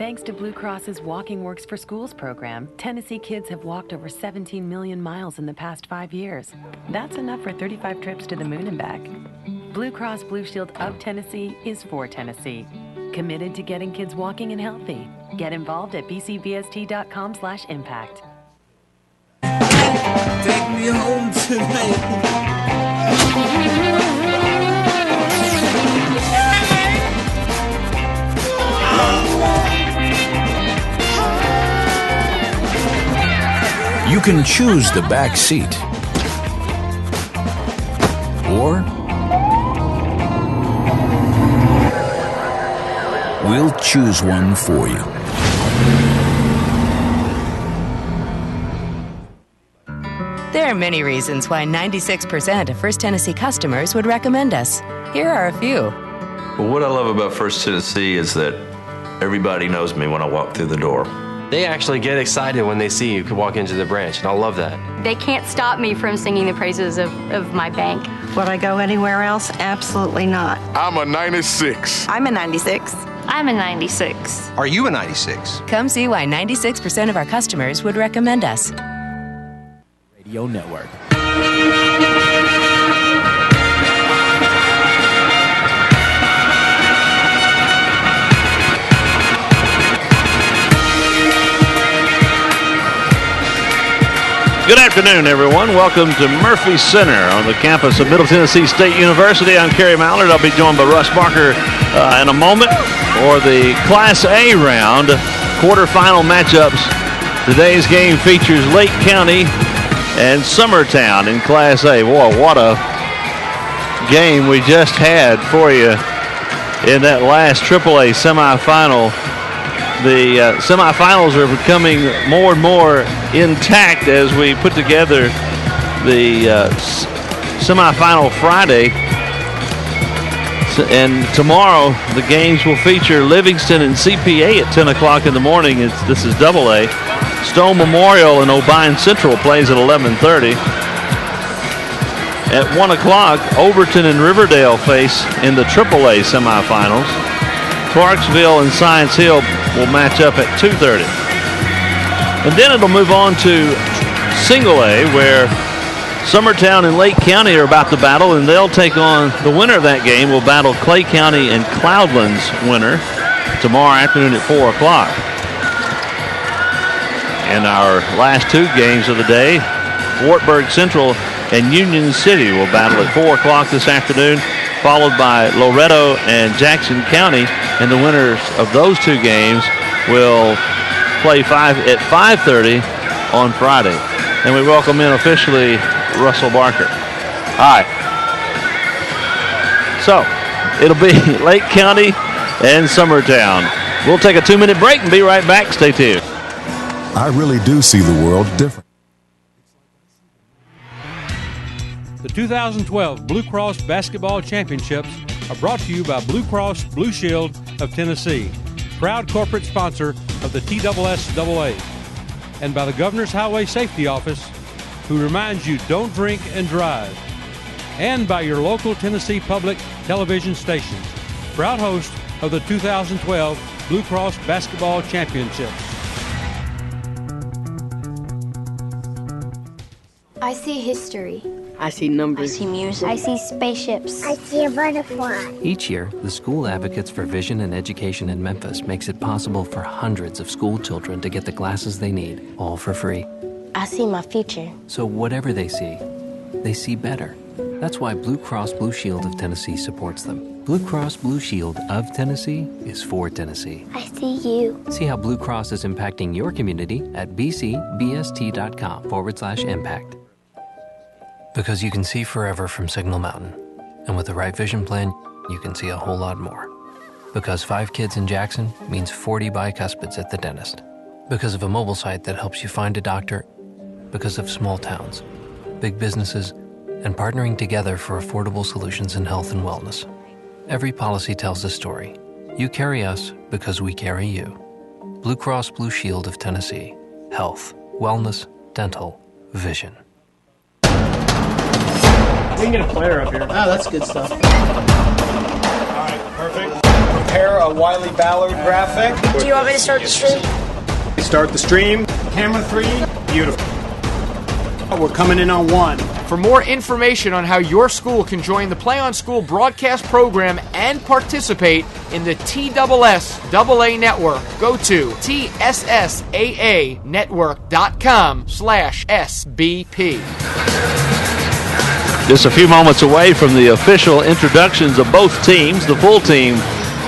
Thanks to Blue Cross's Walking Works for Schools program, Tennessee kids have walked over 17 million miles in the past 5 years. That's enough for 35 trips to the moon and back. Blue Cross Blue Shield of Tennessee is for Tennessee. Committed to getting kids walking and healthy. Get involved at bcbst.com/impact. Take me home tonight. You can choose the back seat, or we'll choose one for you. There are many reasons why 96% of First Tennessee customers would recommend us. Here are a few. Well, what I love about First Tennessee is that everybody knows me when I walk through the door. They actually get excited when they see you walk into the branch, and I love that. They can't stop me from singing the praises of my bank. Would I go anywhere else? Absolutely not. I'm a 96. I'm a 96. I'm a 96. Are you a 96? Come see why 96% of our customers would recommend us. Radio Network. Good afternoon, everyone. Welcome to Murphy Center on the campus of Middle Tennessee State University. I'm Kerry Mallard. I'll be joined by Russ Barker in a moment for the Class A round quarterfinal matchups. Today's game features Lake County and Summertown in Class A. Boy, what a game we just had for you in that last AAA semifinal. The semifinals are becoming more and more intact as we put together the semifinal Friday. And tomorrow the games will feature Livingston and CPA at 10 o'clock in the morning. This is AA. Stone Memorial and O'Bine Central plays at 11:30. At 1 o'clock, Overton and Riverdale face in the AAA semifinals. Clarksville and Science Hill will match up at 2:30. And then it'll move on to Single A, where Summertown and Lake County are about to battle, and they'll take on the winner of that game will battle Clay County and Cloudland's winner tomorrow afternoon at 4 o'clock. And our last two games of the day, Wartburg Central and Union City will battle at 4 o'clock this afternoon, followed by Loretto and Jackson County, and the winners of those two games will play at 5:30 on Friday. And we welcome in officially Russell Barker. Hi. So it'll be Lake County and Summertown. We'll take a 2-minute break and be right back. Stay tuned. I really do see the world different. The 2012 Blue Cross Basketball Championships are brought to you by Blue Cross Blue Shield of Tennessee, proud corporate sponsor of the TSSAA, and by the Governor's Highway Safety Office, who reminds you don't drink and drive, and by your local Tennessee Public Television stations, proud host of the 2012 Blue Cross Basketball Championships. I see history. I see numbers. I see music. I see spaceships. I see a butterfly. Each year, the School Advocates for Vision and Education in Memphis makes it possible for hundreds of school children to get the glasses they need, all for free. I see my future. So whatever they see better. That's why Blue Cross Blue Shield of Tennessee supports them. Blue Cross Blue Shield of Tennessee is for Tennessee. I see you. See how Blue Cross is impacting your community at bcbst.com/impact. Because you can see forever from Signal Mountain. And with the right vision plan, you can see a whole lot more. Because 5 kids in Jackson means 40 bicuspids at the dentist. Because of a mobile site that helps you find a doctor. Because of small towns, big businesses, and partnering together for affordable solutions in health and wellness. Every policy tells a story. You carry us because we carry you. Blue Cross Blue Shield of Tennessee. Health, wellness, dental, vision. We can get a player up here. Oh, that's good stuff. All right, perfect. prepare a Wiley Ballard graphic. Do you want me to start the stream? Start the stream. Camera 3. Beautiful. We're coming in on 1. For more information on how your school can join the Play on School broadcast program and participate in the TSSAA network, go to TSSAAnetwork.com/SBP. Just a few moments away from the official introductions of both teams. The full team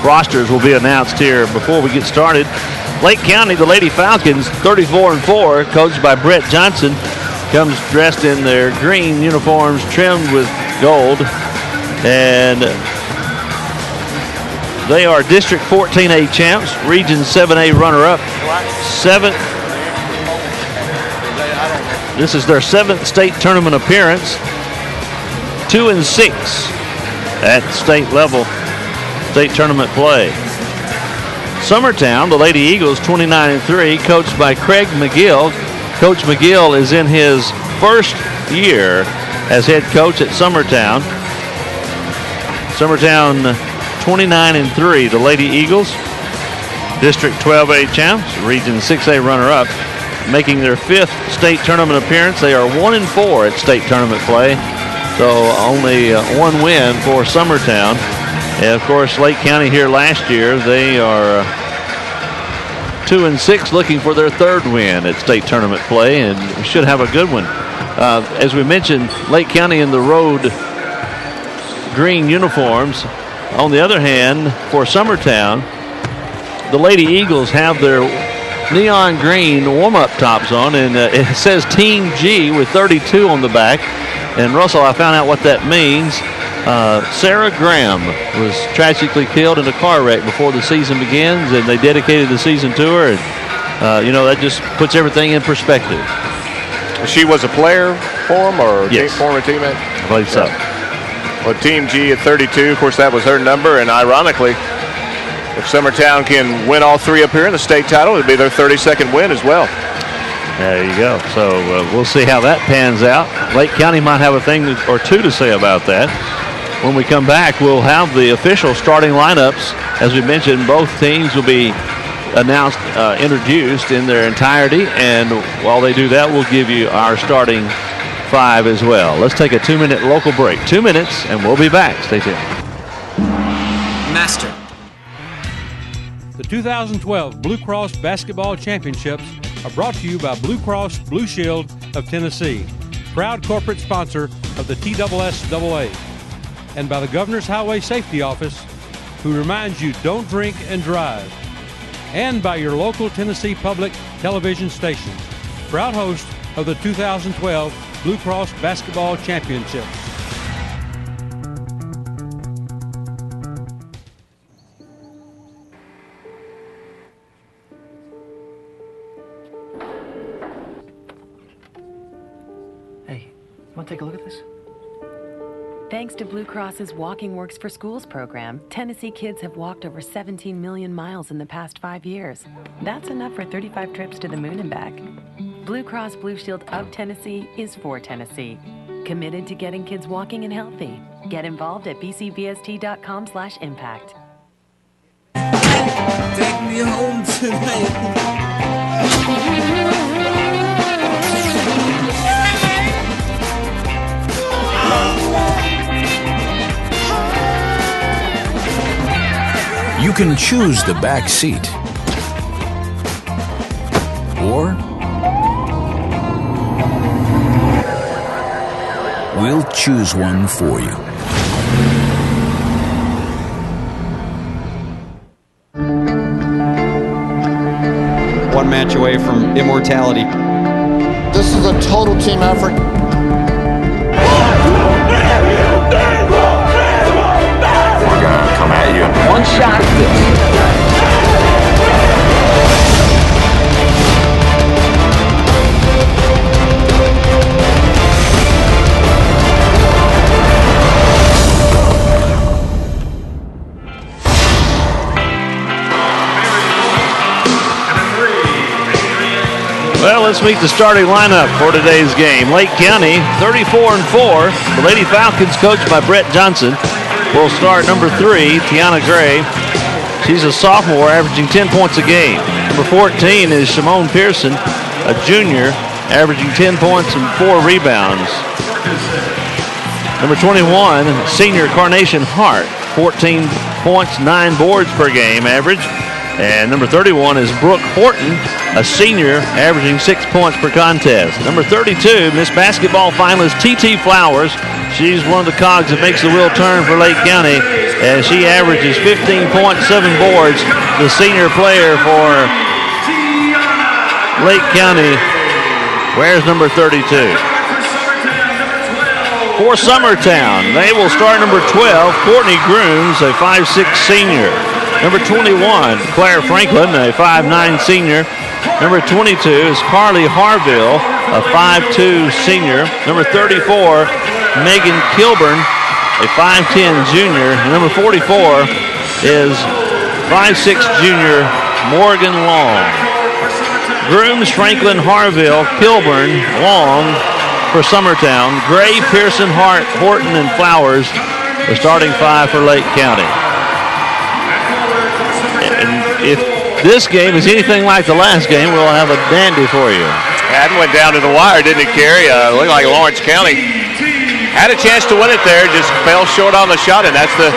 rosters will be announced here before we get started. Lake County, the Lady Falcons, 34-4, coached by Brett Johnson, comes dressed in their green uniforms trimmed with gold. And they are District 14A champs, Region 7A runner-up. This is their 7th state tournament appearance. 2-6 at state level, state tournament play. Summertown, the Lady Eagles, 29-3, coached by Craig McGill. Coach McGill is in his first year as head coach at Summertown. Summertown, 29-3, the Lady Eagles, District 12A champs, Region 6A runner-up, making their 5th state tournament appearance. They are 1-4 at state tournament play. So only one win for Summertown. And of course, Lake County here last year, they are 2-6, looking for their 3rd win at state tournament play, and should have a good one. As we mentioned, Lake County in the road green uniforms. On the other hand, for Summertown, the Lady Eagles have their neon green warm-up tops on, and it says Team G with 32 on the back. And Russell, I found out what that means. Sarah Graham was tragically killed in a car wreck before the season begins, and they dedicated the season to her. And, that just puts everything in perspective. She was a player for them, or former teammate? I believe so. Well, Team G at 32, of course, that was her number. And ironically, if Summertown can win all 3 up here in the state title, it'd be their 32nd win as well. There you go. So we'll see how that pans out. Lake County might have a thing or two to say about that. When we come back, we'll have the official starting lineups. As we mentioned, both teams will be announced, introduced in their entirety. And while they do that, we'll give you our starting 5 as well. Let's take a 2-minute local break. 2 minutes, and we'll be back. Stay tuned. Master. The 2012 Blue Cross Basketball Championships are brought to you by Blue Cross Blue Shield of Tennessee, proud corporate sponsor of the TSSAA, and by the Governor's Highway Safety Office, who reminds you don't drink and drive, and by your local Tennessee Public Television station, proud host of the 2012 Blue Cross Basketball Championships. Want to take a look at this? Thanks to Blue Cross's Walking Works for Schools program, Tennessee kids have walked over 17 million miles in the past 5 years. That's enough for 35 trips to the moon and back. Blue Cross Blue Shield of Tennessee is for Tennessee. Committed to getting kids walking and healthy. Get involved at bcbst.com/impact. Take me home tonight. You can choose the back seat, or we'll choose one for you. One match away from immortality. This is a total team effort. We're gonna come at you. One shot at this. Well, let's meet the starting lineup for today's game. Lake County, 34-4. The Lady Falcons, coached by Brett Johnson, will start number 3, Tiana Gray. She's a sophomore, averaging 10 points a game. Number 14 is Shimon Pearson, a junior, averaging 10 points and 4 rebounds. Number 21, senior Carnation Hart, 14 points, 9 boards per game average. And number 31 is Brooke Horton, a senior, averaging 6 points per contest. Number 32, Miss Basketball finalist TT Flowers. She's one of the cogs that makes the wheel turn for Lake County, as she averages 15 points, 7 boards. The senior player for Lake County. Where's number 32? For Summertown, they will start number 12, Courtney Grooms, a 5'6 senior. Number 21, Claire Franklin, a 5'9 senior. Number 22 is Carly Harville, a 5'2 senior. Number 34, Megan Kilburn, a 5'10 junior. And number 44 is 5'6 junior Morgan Long. Grooms, Franklin, Harville, Kilburn, Long for Summertown. Gray, Pearson, Hart, Horton, and Flowers, the starting 5 for Lake County. If this game is anything like the last game, we'll have a dandy for you. That went down to the wire, didn't it, Kerry? Looked like Lawrence County had a chance to win it there, just fell short on the shot, and that's the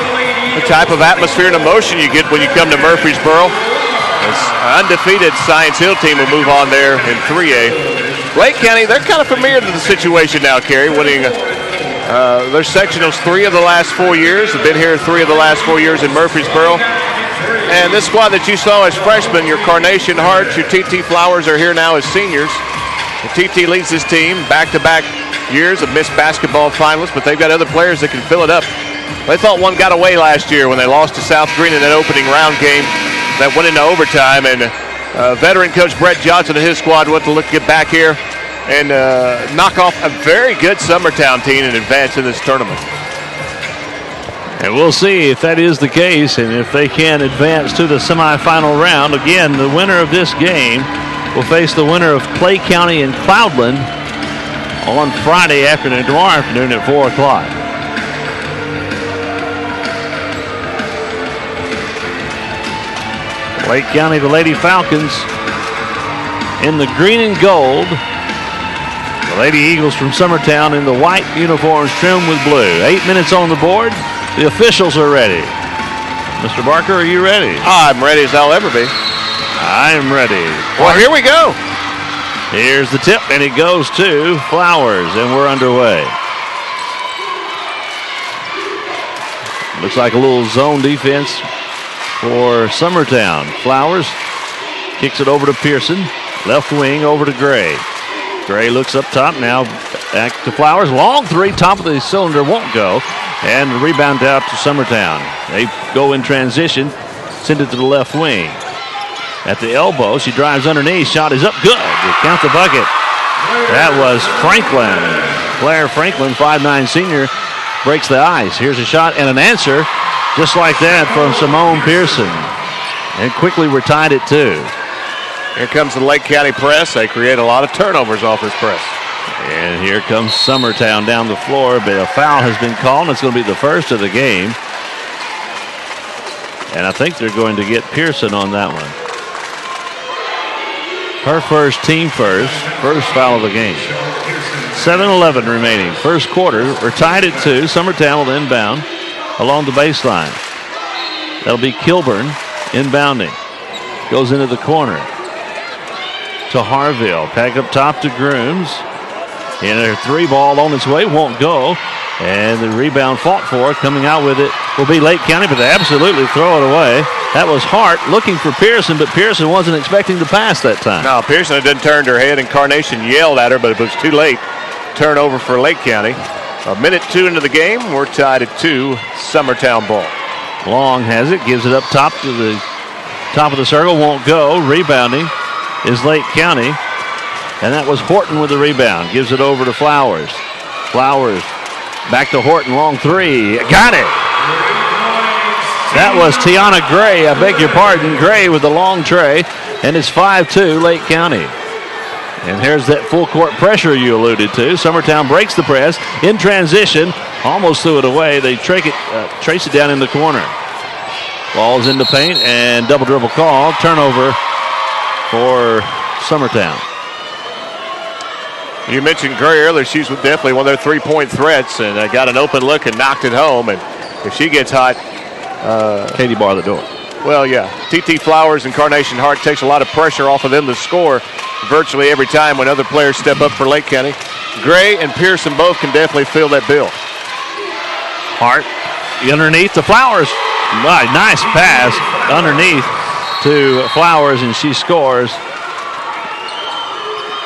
type of atmosphere and emotion you get when you come to Murfreesboro. This undefeated Science Hill team will move on there in 3A. Lake County, they're kind of familiar to the situation now, Kerry, winning their sectionals 3 of the last 4 years. They've been here 3 of the last 4 years in Murfreesboro. And this squad that you saw as freshmen, your Carnation Hearts, your TT Flowers, are here now as seniors. The TT leads this team back-to-back years of Miss Basketball finalists, but they've got other players that can fill it up. They thought one got away last year when they lost to South Green in that opening round game that went into overtime. And veteran coach Brett Johnson and his squad went to get back here and knock off a very good Summertown team and advance in this tournament. And we'll see if that is the case and if they can advance to the semifinal round. Again, the winner of this game will face the winner of Clay County and Cloudland on Friday afternoon, tomorrow afternoon at 4 o'clock. Lake County, the Lady Falcons in the green and gold. The Lady Eagles from Summertown in the white uniforms trimmed with blue. 8 minutes on the board. The officials are ready. Mr. Barker, are you ready? I'm ready as I'll ever be. I'm ready. Well, here we go. Here's the tip, and it goes to Flowers, and we're underway. Looks like a little zone defense for Summertown. Flowers kicks it over to Pearson. Left wing over to Gray. Gray looks up top now. Back to Flowers. Long three, top of the cylinder, won't go. And the rebound out to Summertown. They go in transition, send it to the left wing. At the elbow, she drives underneath. Shot is up good. Count the bucket. That was Franklin. Claire Franklin, 5'9 senior, breaks the ice. Here's a shot and an answer, just like that from Simone Pearson. And quickly we're tied at 2. Here comes the Lake County press. They create a lot of turnovers off this press. And here comes Summertown down the floor, but a foul has been called. It's going to be the first of the game. And I think they're going to get Pearson on that one. Her first, team first foul of the game. 7:11 remaining. First quarter. We're tied at 2. Summertown will inbound along the baseline. That'll be Kilburn inbounding. Goes into the corner to Harville. Back up top to Grooms. And their 3 ball on its way, won't go. And the rebound fought for, coming out with it will be Lake County, but they absolutely throw it away. That was Hart looking for Pearson, but Pearson wasn't expecting the pass that time. No, Pearson didn't turn her head, and Carnation yelled at her, but it was too late. Turnover for Lake County. 1:02 into the game, we're tied at 2, Summertown ball. Long has it, gives it up top to the top of the circle, won't go. Rebounding is Lake County. And that was Horton with the rebound. Gives it over to Flowers. Flowers back to Horton. Long 3. Got it. That was Tiana Gray. I beg your pardon. Gray with the long tray. And it's 5-2 Lake County. And here's that full court pressure you alluded to. Summertown breaks the press. In transition. Almost threw it away. They trace it down in the corner. Ball's in the paint and double dribble call. Turnover for Summertown. You mentioned Gray earlier. She's definitely one of their three-point threats, and got an open look and knocked it home. And if she gets hot, Katie bar the door. Well, yeah. TT Flowers and Carnation Hart takes a lot of pressure off of them to score virtually every time when other players step up for Lake County. Gray and Pearson both can definitely fill that bill. Hart underneath to Flowers. Nice pass underneath to Flowers, and she scores.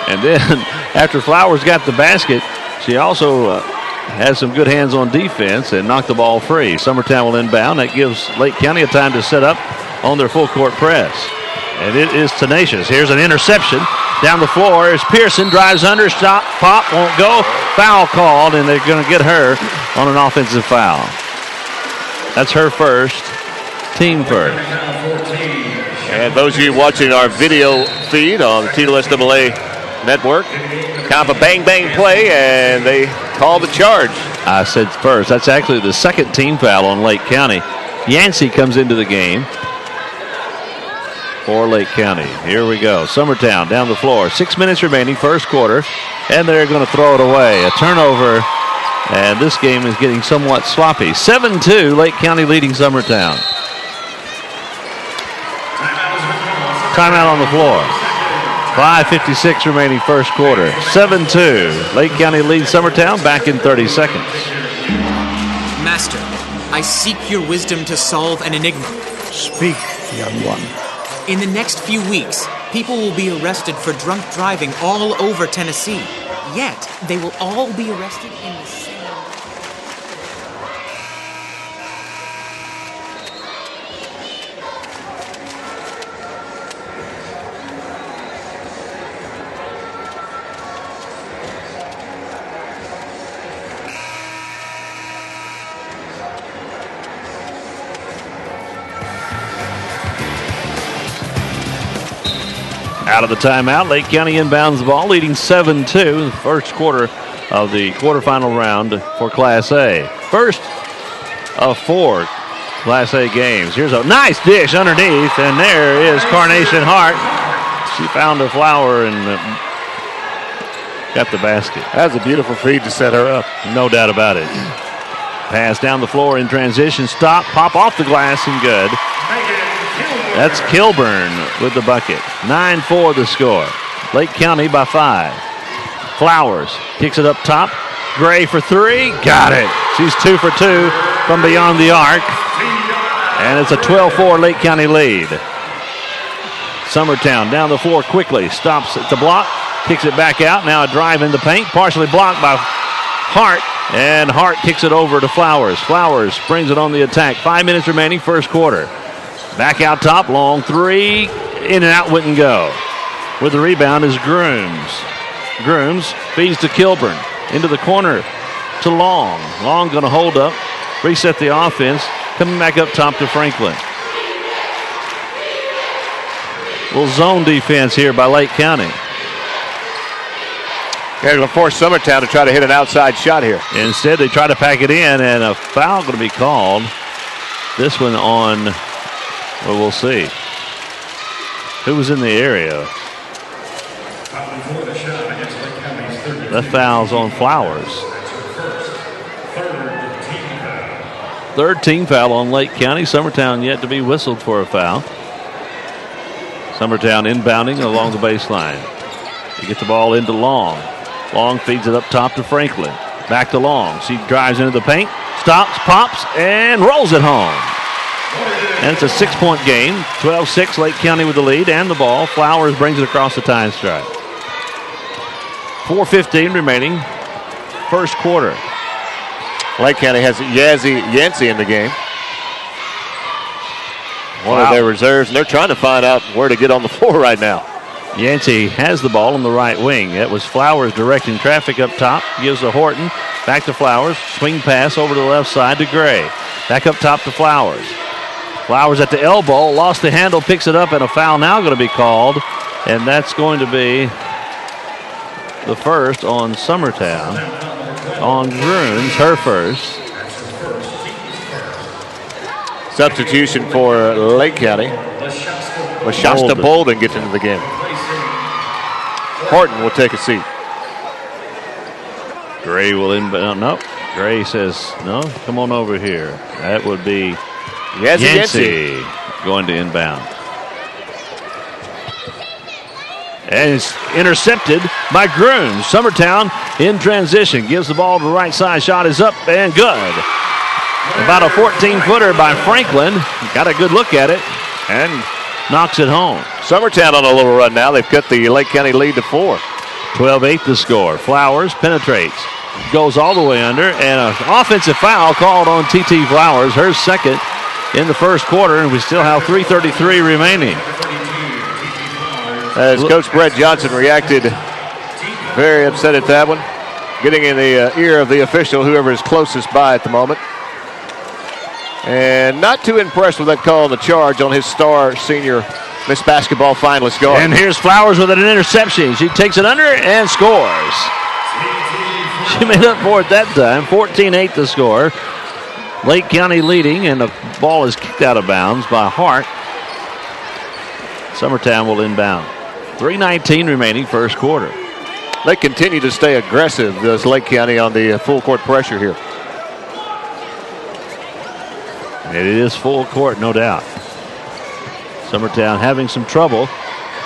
And then after Flowers got the basket, she also has some good hands on defense and knocked the ball free. Summertown will inbound. That gives Lake County a time to set up on their full court press. And it is tenacious. Here's an interception. Down the floor is Pearson. Drives under. Shot. Pop. Won't go. Foul called, and they're going to get her on an offensive foul. That's her first. Team first. And those of you watching our video feed on the TSSAA network, kind of a bang-bang play, and they call the charge. I said first. That's actually the second team foul on Lake County. Yancey comes into the game for Lake County. Here we go. Summertown down the floor. 6 minutes remaining, first quarter, and they're going to throw it away. A turnover, and this game is getting somewhat sloppy. 7-2, Lake County leading Summertown. Timeout on the floor. 5:56 remaining first quarter. 7-2. Lake County leads Summertown back in 30 seconds. Master, I seek your wisdom to solve an enigma. Speak, young one. In the next few weeks, people will be arrested for drunk driving all over Tennessee. Yet, they will all be arrested in the same... Out of the timeout, Lake County inbounds the ball, leading 7-2 in the first quarter of the quarterfinal round for Class A. First of 4 Class A games. Here's a nice dish underneath, and there is Carnation Hart. She found a flower and got the basket. That's a beautiful feed to set her up. No doubt about it. Pass down the floor in transition. Stop, pop off the glass, and good. That's Kilburn with the bucket. 9-4 the score. Lake County by 5. Flowers kicks it up top. Gray for 3. Got it. She's 2 for 2 from beyond the arc. And it's a 12-4 Lake County lead. Summertown down the floor quickly. Stops at the block. Kicks it back out. Now a drive in the paint. Partially blocked by Hart. And Hart kicks it over to Flowers. Flowers brings it on the attack. 5 minutes remaining, first quarter. Back out top, long 3, in and out, wouldn't go. With the rebound is Grooms. Grooms feeds to Kilburn, into the corner to Long. Long going to hold up, reset the offense, coming back up top to Franklin. Little zone defense here by Lake County. They're going to force Summertown to try to hit an outside shot here. Instead, they try to pack it in, and a foul going to be called. This one on... Well, we'll see. Who was in the area? That foul's on Flowers. Third team foul on Lake County. Summertown yet to be whistled for a foul. Summertown inbounding along the baseline. They get the ball into Long. Long feeds it up top to Franklin. Back to Long. She drives into the paint, stops, pops, and rolls it home. And it's a 6-point game. 12-6, Lake County with the lead and the ball. Flowers brings it across the tie stripe. 4:15 remaining. First quarter. Lake County has Yancey in the game. One of their reserves, and they're trying to find out where to get on the floor right now. Yancey has the ball on the right wing. That was Flowers directing traffic up top. Gives to Horton. Back to Flowers. Swing pass over to the left side to Gray. Back up top to Flowers. Flowers at the elbow, lost the handle, picks it up, and a foul now going to be called. And that's going to be the first on Summertown. On Grooms, her first. Substitution for Lake County. Shasta Bolden gets into the game. Horton will take a seat. Gray will inbound. No. Gray says, no, come on over here. That would be Yancey going to inbound. And it's intercepted by Grooms. Summertown in transition. Gives the ball to the right side. Shot is up and good. About a 14-footer by Franklin. Got a good look at it and knocks it home. Summertown on a little run now. They've cut the Lake County lead to 4. 12-8 the score. Flowers penetrates. Goes all the way under. And an offensive foul called on TT Flowers. Her second in the first quarter. And we still have 3:33 remaining. As Coach Brett Johnson reacted very upset at that one. Getting in the ear of the official, whoever is closest by at the moment. And not too impressed with that call on the charge on his star senior Miss Basketball finalist guard. And here's Flowers with an interception. She takes it under and scores. She made up for it that time. 14-8 the score. Lake County leading, and the ball is kicked out of bounds by Hart. Summertown will inbound. 3:19 remaining first quarter. They continue to stay aggressive, does Lake County, on the full court pressure here. It is full court, no doubt. Summertown having some trouble.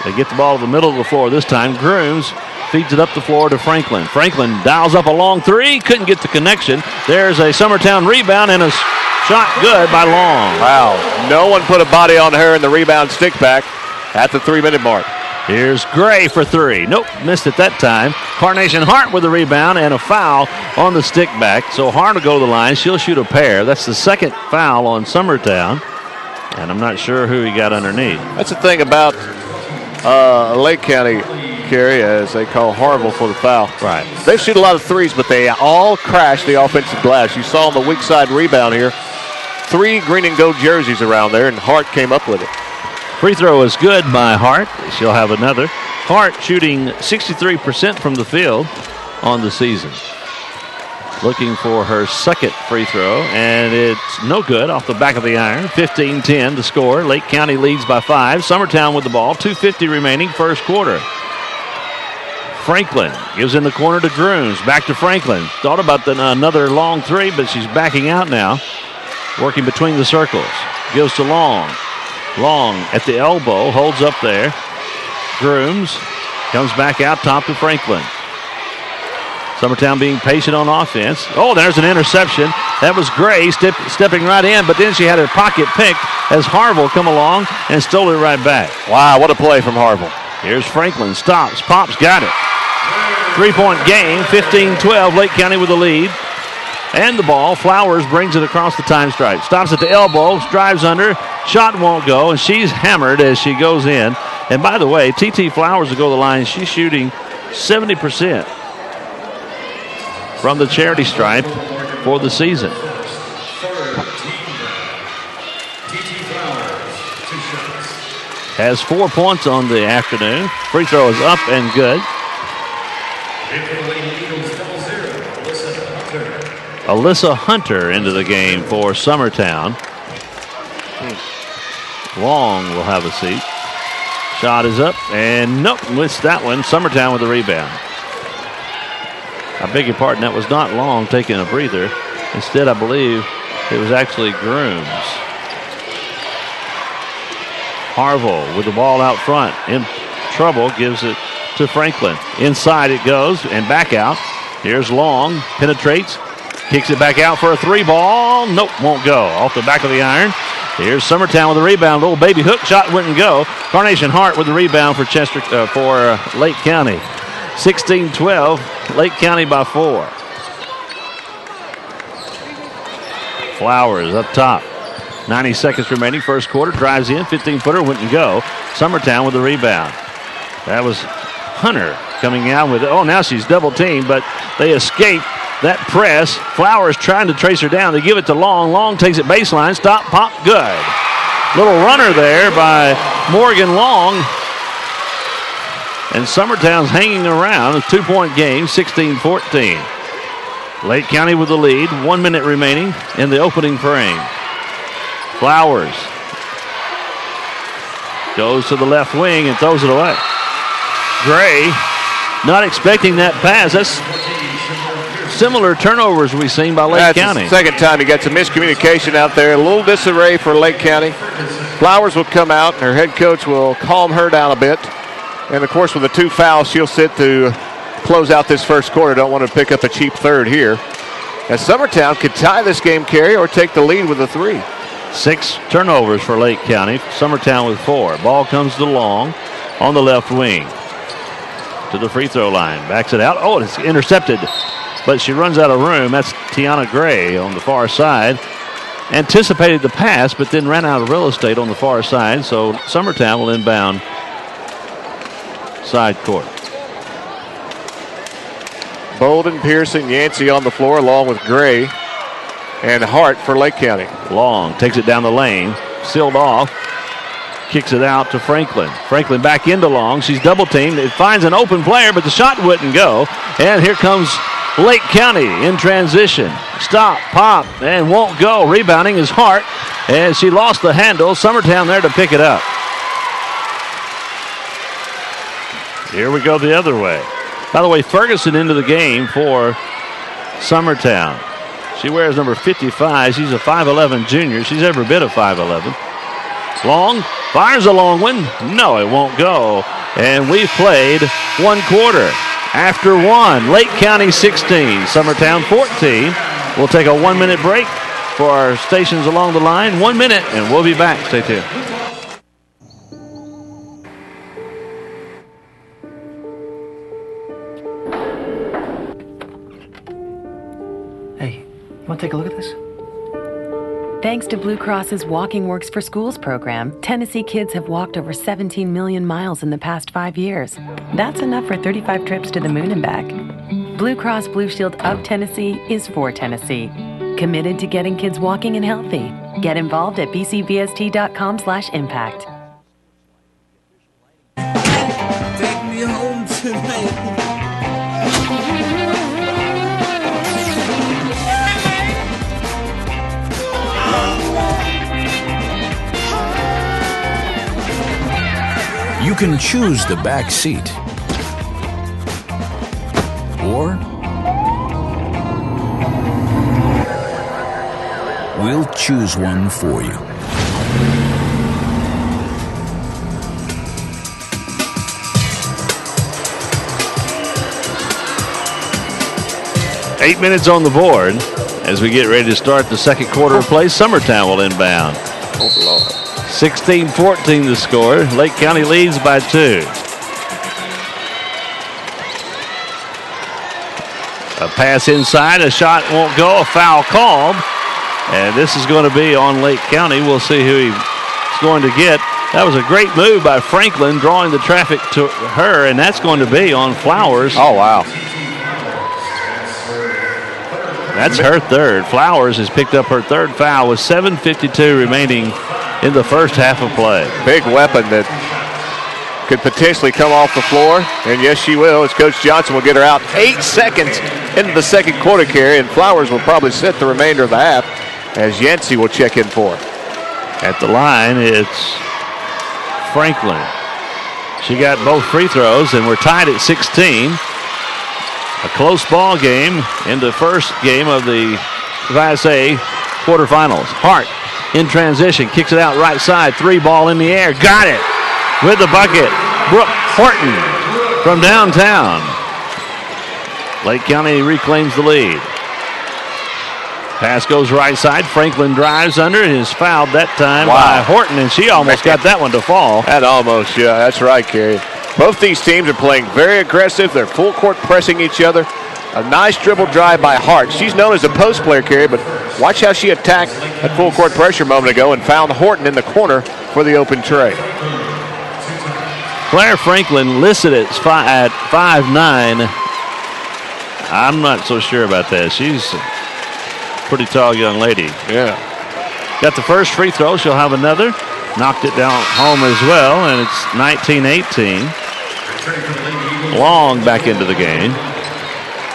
They get the ball to the middle of the floor this time. Grooms feeds it up the floor to Franklin. Franklin dials up a long three. Couldn't get the connection. There's a Summertown rebound and a shot good by Long. Wow. No one put a body on her in the rebound stick back at the 3-minute mark. Here's Gray for three. Nope, missed it that time. Carnation Hart with the rebound and a foul on the stick back. So Hart will go to the line. She'll shoot a pair. That's the second foul on Summertown. And I'm not sure who he got underneath. That's the thing about Lake County, Kerry, as they call Harville for the foul. Right. They shoot a lot of threes, but they all crash the offensive glass. You saw on the weak side rebound here, 3 green and gold jerseys around there, and Hart came up with it. Free throw is good by Hart. She'll have another. Hart shooting 63% from the field on the season. Looking for her second free throw, and it's no good off the back of the iron. 15-10 to score. Lake County leads by 5. Summertown with the ball. 2:50 remaining first quarter. Franklin gives in the corner to Grooms. Back to Franklin. Thought about another long three, but she's backing out now. Working between the circles. Gives to Long. Long at the elbow. Holds up there. Grooms comes back out top to Franklin. Summertown being patient on offense. Oh, there's an interception. That was Gray stepping right in, but then she had her pocket picked as Harville come along and stole it right back. Wow, what a play from Harville. Here's Franklin. Stops. Pops got it. 3-point game. 15-12. Lake County with the lead. And the ball. Flowers brings it across the time stripe. Stops at the elbow. Drives under. Shot won't go, and she's hammered as she goes in. And by the way, TT Flowers will go to the line. She's shooting 70% from the charity stripe for the season. Has 4 points on the afternoon. Free throw is up and good. Alyssa Hunter into the game for Summertown. Long will have a seat. Shot is up, and nope, missed that one. Summertown with the rebound. I beg your pardon, that was not Long taking a breather. Instead, I believe it was actually Grooms. Harville with the ball out front. In trouble, gives it to Franklin. Inside it goes, and back out. Here's Long, penetrates, kicks it back out for a 3 ball. Nope, won't go. Off the back of the iron. Here's Summertown with the rebound. Little baby hook shot wouldn't go. Carnation Hart with the rebound for Lake County. 16-12, Lake County by 4. Flowers up top. 90 seconds remaining, first quarter. Drives in, 15-footer, wouldn't go. Summertown with the rebound. That was Hunter coming out with it. Oh, now she's double teamed, but they escape that press. Flowers trying to trace her down. They give it to Long. Long takes it baseline. Stop, pop, good. Little runner there by Morgan Long. And Summertown's hanging around. A 2-point game, 16-14. Lake County with the lead. 1 minute remaining in the opening frame. Flowers goes to the left wing and throws it away. Gray not expecting that pass. That's similar turnovers we've seen by Lake County. The second time he got some miscommunication out there. A little disarray for Lake County. Flowers will come out. Her head coach will calm her down a bit. And, of course, with the 2 fouls, she'll sit to close out this first quarter. Don't want to pick up a cheap third here. As Summertown could tie this game, Carey, or take the lead with a 3. 6 turnovers for Lake County. Summertown with 4. Ball comes to Long on the left wing. To the free throw line. Backs it out. Oh, it's intercepted. But she runs out of room. That's Tiana Gray on the far side. Anticipated the pass, but then ran out of real estate on the far side. So Summertown will inbound side court. Bolden, Pearson, Yancey on the floor along with Gray and Hart for Lake County. Long takes it down the lane. Sealed off. Kicks it out to Franklin. Franklin back into Long. She's double teamed. It finds an open player, but the shot wouldn't go. And here comes Lake County in transition. Stop, pop, and won't go. Rebounding is Hart. And she lost the handle. Summertown there to pick it up. Here we go the other way. By the way, Ferguson into the game for Summertown. She wears number 55. She's a 5'11 junior. She's every bit of 5'11. Long fires a long one. No, it won't go. And we've played 1 quarter. After 1, Lake County 16, Summertown 14. We'll take a 1-minute break for our stations along the line. 1 minute, and we'll be back. Stay tuned. Want to take a look at this? Thanks to Blue Cross's Walking Works for Schools program, Tennessee kids have walked over 17 million miles in the past 5 years. That's enough for 35 trips to the moon and back. Blue Cross Blue Shield of Tennessee is for Tennessee. Committed to getting kids walking and healthy. Get involved at bcbst.com/impact. Take me home tonight. You can choose the back seat, or we'll choose one for you. Eight minutes on the board as we get ready to start the second quarter of play. Summertown will inbound. Oh, Lord. 16-14 the score. Lake County leads by 2. A pass inside, a shot won't go, a foul called. And this is going to be on Lake County. We'll see who he's going to get. That was a great move by Franklin, drawing the traffic to her, and that's going to be on Flowers. Oh, wow. That's her third. Flowers has picked up her third foul with 7:52 remaining in the first half of play. Big weapon that could potentially come off the floor, and yes, she will, as Coach Johnson will get her out 8 seconds into the second quarter, Carey, and Flowers will probably sit the remainder of the half as Yancey will check in for her. At the line, it's Franklin. She got both free throws, and we're tied at 16. A close ball game in the first game of the TSSAA quarterfinals. Hart in transition, kicks it out right side, 3 ball in the air, got it with the bucket. Brooke Horton from downtown. Lake County reclaims the lead. Pass goes right side. Franklin drives under and is fouled that time by Horton, and she almost got that one to fall. That almost, yeah, that's right, Carey. Both these teams are playing very aggressive. They're full court pressing each other. A nice dribble drive by Hart. She's known as a post player, Carey, but watch how she attacked that full court pressure a moment ago and found Horton in the corner for the open tray. Claire Franklin listed at 5'9". I'm not so sure about that. She's a pretty tall young lady. Yeah. Got the first free throw. She'll have another. Knocked it down home as well, and it's 19-18. Long back into the game.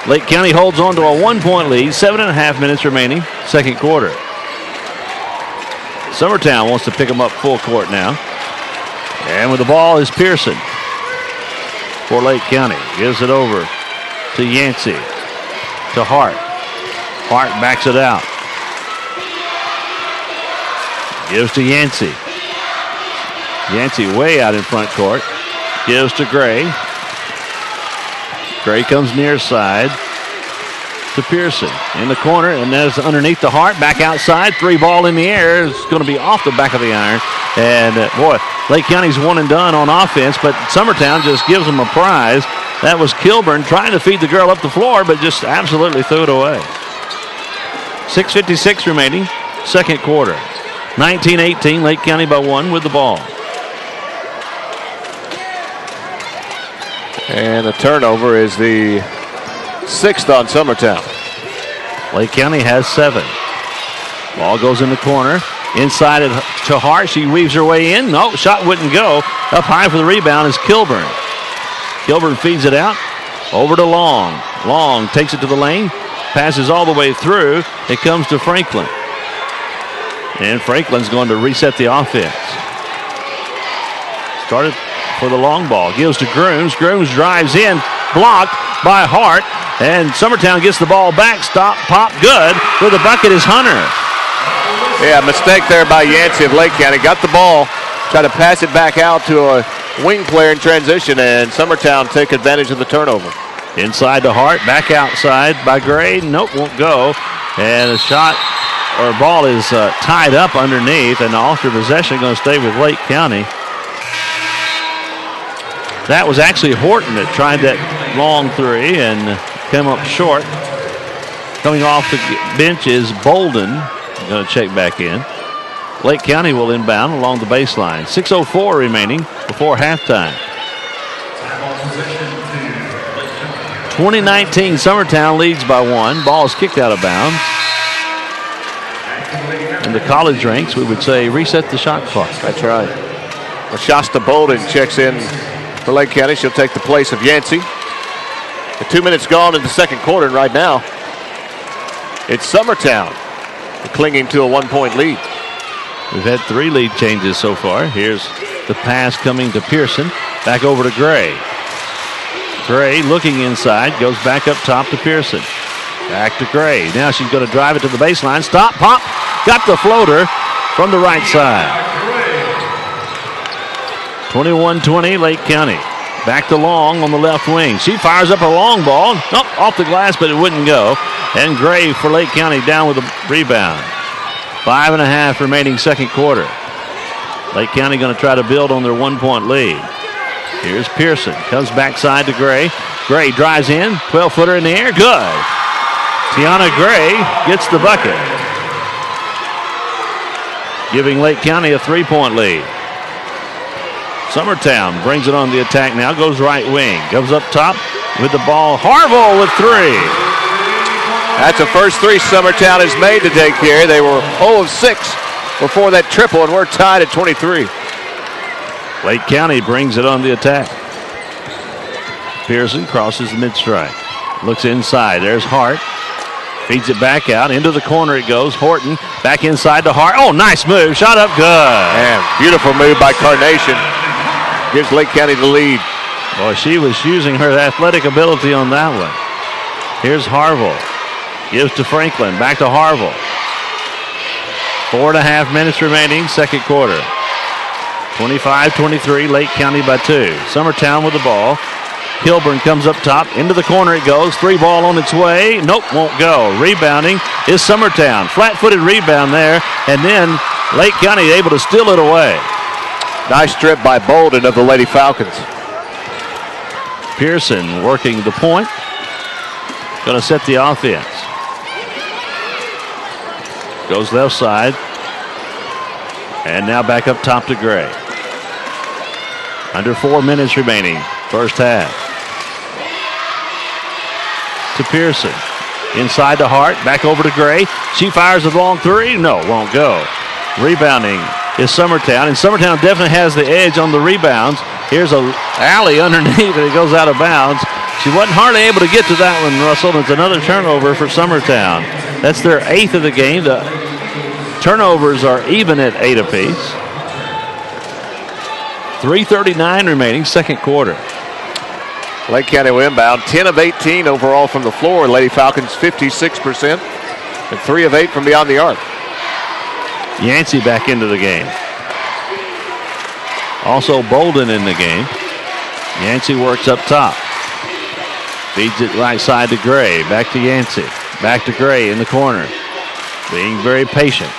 Lake County holds on to a 1-point lead. 7.5 minutes remaining, second quarter. Summertown wants to pick them up full court now. And with the ball is Pearson for Lake County. Gives it over to Yancey. To Hart. Hart backs it out. Gives to Yancey. Yancey way out in front court. Gives to Gray. Gray comes near side to Pearson. In the corner, and there's underneath the Hart. Back outside. 3 ball in the air. It's going to be off the back of the iron. And boy, Lake County's one and done on offense, but Summertown just gives them a prize. That was Kilburn trying to feed the girl up the floor, but just absolutely threw it away. 6:56 remaining, second quarter. 19-18, Lake County by 1 with the ball. And the turnover is the 6th on Summertown. Lake County has 7. Ball goes in the corner. Inside it to Hart. She weaves her way in. No, shot wouldn't go. Up high for the rebound is Kilburn. Kilburn feeds it out. Over to Long. Long takes it to the lane. Passes all the way through. It comes to Franklin. And Franklin's going to reset the offense. Started for the long ball. Gives to Grooms. Grooms drives in. Blocked by Hart. And Summertown gets the ball back. Stop. Pop. Good. For the bucket is Hunter. Yeah, mistake there by Yancey of Lake County. Got the ball. Tried to pass it back out to a wing player in transition. And Summertown take advantage of the turnover. Inside to Hart. Back outside by Gray. Nope. Won't go. And a shot or ball is tied up underneath. And the after possession going to stay with Lake County. That was actually Horton that tried that long three and came up short. Coming off the bench is Bolden. Going to check back in. Lake County will inbound along the baseline. 6:04 remaining before halftime. 2019, Summertown leads by 1. Ball is kicked out of bounds. In the college ranks, we would say reset the shot clock. That's right. Well, Shasta Bolden checks in for Lake County. She'll take the place of Yancey. The 2 minutes gone in the second quarter, and right now it's Summertown clinging to a 1-point lead. We've had 3 lead changes so far. Here's the pass coming to Pearson. Back over to Gray. Gray looking inside, goes back up top to Pearson. Back to Gray. Now she's going to drive it to the baseline. Stop, pop. Got the floater from the right side. 21-20, Lake County. Back to Long on the left wing. She fires up a long ball. Nope, off the glass, but it wouldn't go. And Gray for Lake County down with a rebound. 5.5 remaining second quarter. Lake County going to try to build on their 1-point lead. Here's Pearson. Comes backside to Gray. Gray drives in. 12-footer in the air. Good. Tiana Gray gets the bucket. Giving Lake County a 3-point lead. Summertown brings it on the attack now. Goes right wing. Comes up top with the ball. Harville with 3. That's the first 3 Summertown has made today, Kerry. They were 0 of 6 before that triple, and we're tied at 23. Lake County brings it on the attack. Pearson crosses the mid-strike. Looks inside. There's Hart. Feeds it back out. Into the corner it goes. Horton back inside to Hart. Oh, nice move. Shot up good. Man, beautiful move by Carnation. Gives Lake County the lead. Boy, she was using her athletic ability on that one. Here's Harville. Gives to Franklin. Back to Harville. 4.5 minutes remaining, second quarter. 25-23, Lake County by 2. Summertown with the ball. Kilburn comes up top. Into the corner it goes. 3 ball on its way. Nope, won't go. Rebounding is Summertown. Flat-footed rebound there. And then Lake County able to steal it away. Nice strip by Bolden of the Lady Falcons. Pearson working the point. Going to set the offense. Goes left side. And now back up top to Gray. Under 4 minutes remaining. First half. To Pearson. Inside to Hart. Back over to Gray. She fires a long 3. No, won't go. Rebounding is Summertown. And Summertown definitely has the edge on the rebounds. Here's a alley underneath and it goes out of bounds. She wasn't hardly able to get to that one, Russell. It's another turnover for Summertown. That's their 8th of the game. The Turnovers are even at 8 apiece. 3:39 remaining, second quarter. Lake County will inbound. 10 of 18 overall from the floor. Lady Falcons 56%. And 3 of 8 from beyond the arc. Yancey back into the game. Also Bolden in the game. Yancey works up top. Feeds it right side to Gray. Back to Yancey. Back to Gray in the corner. Being very patient.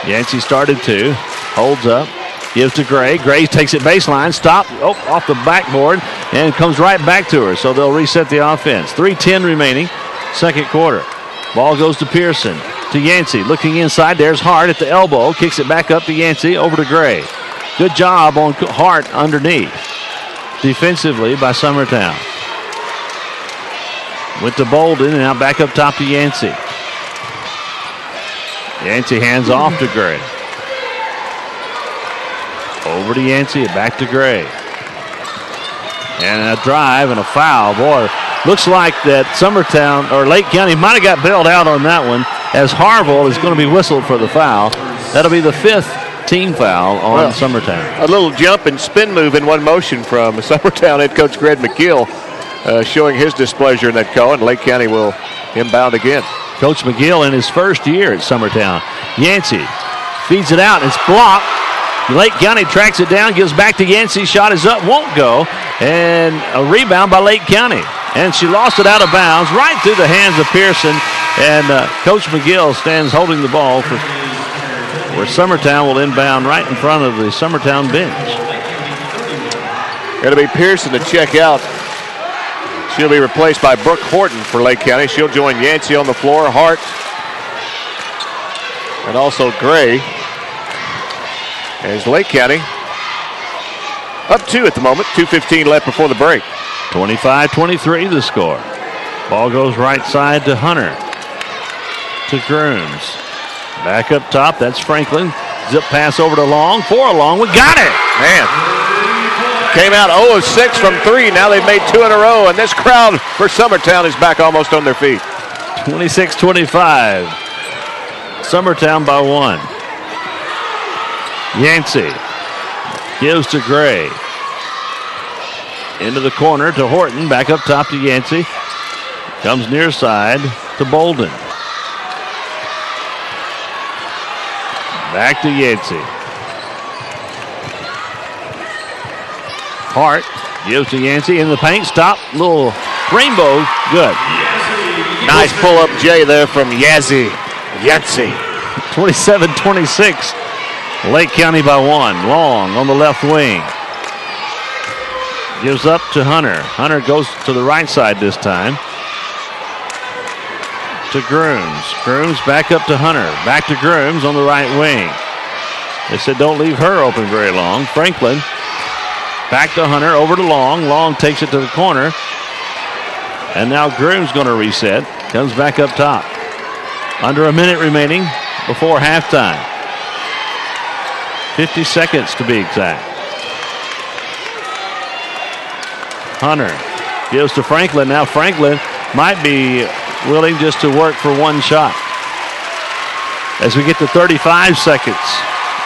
Yancey started to. Holds up. Gives to Gray. Gray takes it baseline. Stop. Oh, off the backboard. And comes right back to her. So they'll reset the offense. 3:10 remaining. Second quarter. Ball goes to Pearson. To Yancey. Looking inside. There's Hart at the elbow. Kicks it back up to Yancey. Over to Gray. Good job on Hart underneath. Defensively by Summertown. Went to Bolden. And now back up top to Yancey. Yancey hands off to Gray. Over to Yancey, back to Gray. And a drive and a foul. Boy, looks like that Summertown or Lake County might have got bailed out on that one, as Harville is going to be whistled for the foul. That'll be the 5th team foul on Summertown. A little jump and spin move in one motion from Summertown head coach Greg McGill, showing his displeasure in that call, and Lake County will inbound again. Coach McGill in his first year at Summertown. Yancey feeds it out. It's blocked. Lake County tracks it down, gives back to Yancey. Shot is up, won't go. And a rebound by Lake County. And she lost it out of bounds right through the hands of Pearson. And Coach McGill stands holding the ball for where Summertown will inbound right in front of the Summertown bench. It'll be Pearson to check out. She'll be replaced by Brooke Horton for Lake County. She'll join Yancey on the floor, Hart, and also Gray. As Lake County up 2 at the moment, 2:15 left before the break. 25-23 the score. Ball goes right side to Hunter. To Grooms. Back up top, that's Franklin. Zip pass over to Long. 4 Long, we got it! Man. Came out 0 of 6 from 3. Now they've made 2 in a row, and this crowd for Summertown is back almost on their feet. 26-25. Summertown by 1. Yancey gives to Gray. Into the corner to Horton. Back up top to Yancey. Comes near side to Bolden. Back to Yancey. Hart gives to Yancey in the paint. Stop. Little rainbow. Good. Nice pull-up Jay there from Yancey. 27-26. Lake County by 1. Long on the left wing. Gives up to Hunter. Hunter goes to the right side this time. To Grooms. Grooms back up to Hunter. Back to Grooms on the right wing. They said don't leave her open very long. Franklin back to Hunter. Over to Long. Long takes it to the corner. And now Grooms going to reset. Comes back up top. Under a minute remaining before halftime. 50 seconds to be exact. Hunter gives to Franklin. Now Franklin might be willing just to work for one shot. As we get to 35 seconds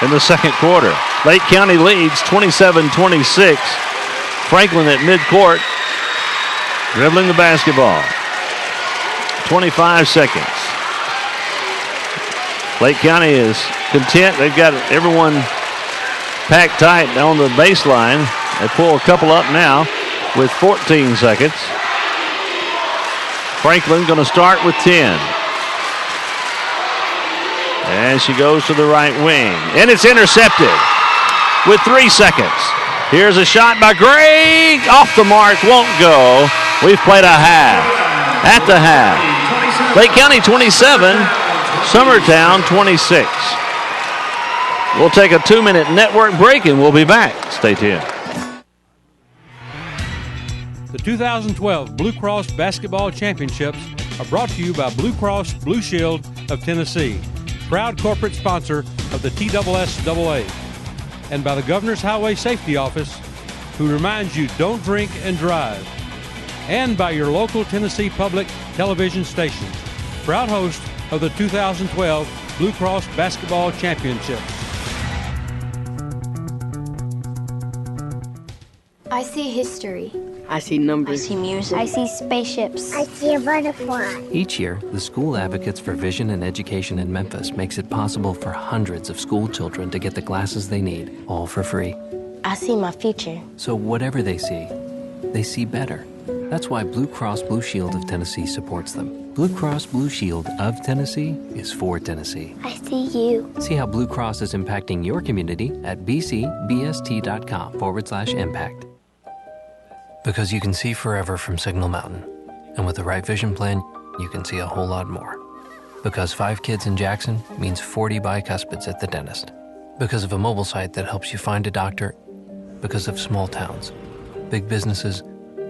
in the second quarter. Lake County leads 27-26. Franklin at midcourt, dribbling the basketball. 25 seconds. Lake County is content. They've got everyone packed tight on the baseline. They pull a couple up now with 14 seconds. Franklin going to start with 10. And she goes to the right wing. And it's intercepted with 3 seconds. Here's a shot by Gray. Off the mark, won't go. We've played a half. At the half. Lake County 27, Summertown 26. We'll take a 2-minute network break and we'll be back. Stay tuned. The 2012 Blue Cross Basketball Championships are brought to you by Blue Cross Blue Shield of Tennessee, proud corporate sponsor of the TSSAA, and by the Governor's Highway Safety Office, who reminds you don't drink and drive, and by your local Tennessee public television stations, proud host of the 2012 Blue Cross Basketball Championships. I see history. I see numbers. I see music. I see spaceships. I see a butterfly. Each year, the School Advocates for Vision and Education in Memphis makes it possible for hundreds of school children to get the glasses they need, all for free. I see my future. So whatever they see better. That's why Blue Cross Blue Shield of Tennessee supports them. Blue Cross Blue Shield of Tennessee is for Tennessee. I see you. See how Blue Cross is impacting your community at bcbst.com/impact. Because you can see forever from Signal Mountain. And with the right vision plan, you can see a whole lot more. Because 5 kids in Jackson means 40 bicuspids at the dentist. Because of a mobile site that helps you find a doctor. Because of small towns, big businesses,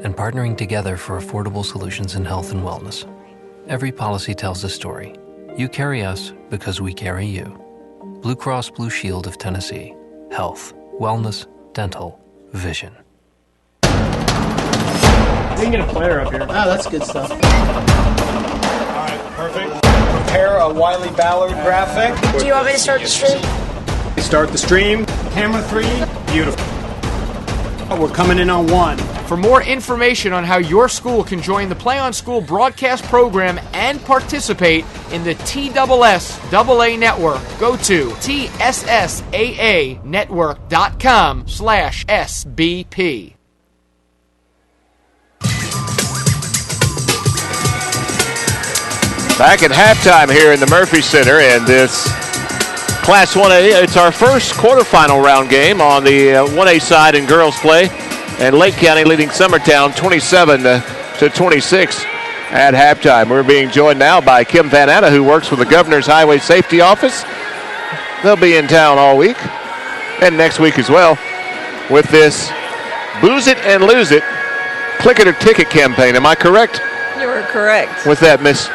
and partnering together for affordable solutions in health and wellness. Every policy tells a story. You carry us because we carry you. Blue Cross Blue Shield of Tennessee. Health, wellness, dental, vision. We can get a player up here. Oh, that's good stuff. All right, perfect. Prepare a Wiley Ballard graphic. Do you want me to start the stream? Start the stream. Camera 3. Beautiful. We're coming in on 1. For more information on how your school can join the Play on School broadcast program and participate in the TSSAA network, go to TSSAAnetwork.com/SBP. Back at halftime here in the Murphy Center, and this Class 1A, it's our first quarterfinal round game on the 1A side in girls play, and Lake County leading Summertown 27-26 at halftime. We're being joined now by Kim Van Anna, who works with the Governor's Highway Safety Office. They'll be in town all week and next week as well with this Booze It and Lose It Click It or Ticket campaign. Am I correct? You are correct. With that, Miss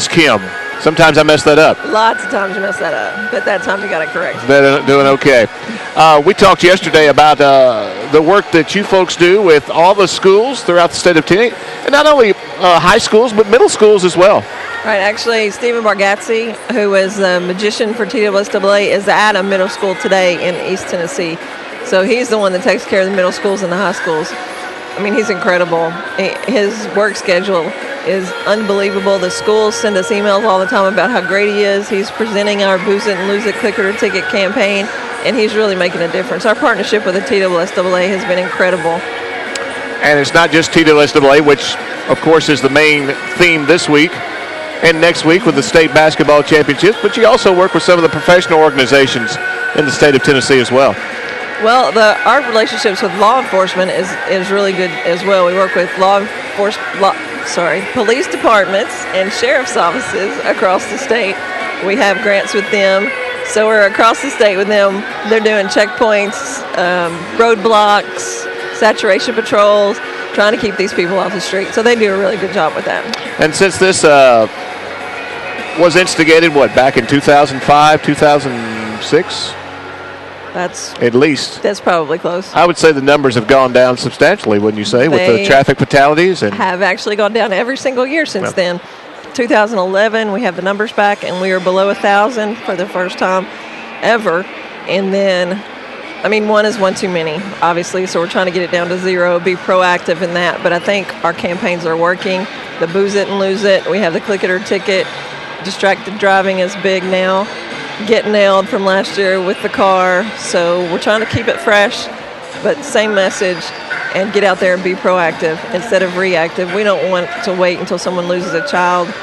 Kim. Sometimes I mess that up. Lots of times you mess that up, but that time you got it correct. They're doing okay. We talked yesterday about the work that you folks do with all the schools throughout the state of Tennessee, and not only high schools, but middle schools as well. Right, actually, Stephen Bargatze, who is the magician for TSSAA, is at a middle school today in East Tennessee. So he's the one that takes care of the middle schools and the high schools. I mean, he's incredible. His work schedule is unbelievable. The schools send us emails all the time about how great he is. He's presenting our Booze It and Lose It Click It or Ticket campaign, and he's really making a difference. Our partnership with the TSSAA has been incredible. And it's not just TSSAA, which, of course, is the main theme this week and next week with the state basketball championships, but you also work with some of the professional organizations in the state of Tennessee as well. Well, our relationships with law enforcement is really good as well. We work with police departments and sheriff's offices across the state. We have grants with them, so we're across the state with them. They're doing checkpoints, roadblocks, saturation patrols, trying to keep these people off the street. So they do a really good job with that. And since this was instigated, back in 2005, 2006? That's probably close. I would say the numbers have gone down substantially, wouldn't you say, with the traffic fatalities? And have actually gone down every single year since then. 2011, we have the numbers back, and we are below 1,000 for the first time ever. And then, I mean, one is one too many, obviously, so we're trying to get it down to 0, be proactive in that. But I think our campaigns are working. The Booze It and Lose It, we have the Click It or Ticket. Distracted driving is big now. Get nailed from last year with the car, so we're trying to keep it fresh, but same message, and get out there and be proactive instead of reactive. We don't want to wait until someone loses a child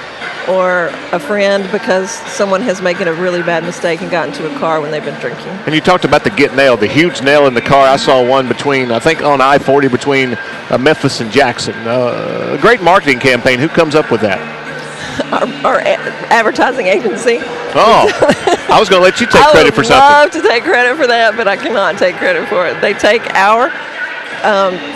or a friend because someone has made a really bad mistake and got into a car when they've been drinking. And you talked about the get nailed, the huge nail in the car. I saw one between, I think on I-40 between Memphis and Jackson. A great marketing campaign. Who comes up with that? Our advertising agency. Oh, I was going to let you take credit for something. I would love to take credit for that, but I cannot take credit for it. They take our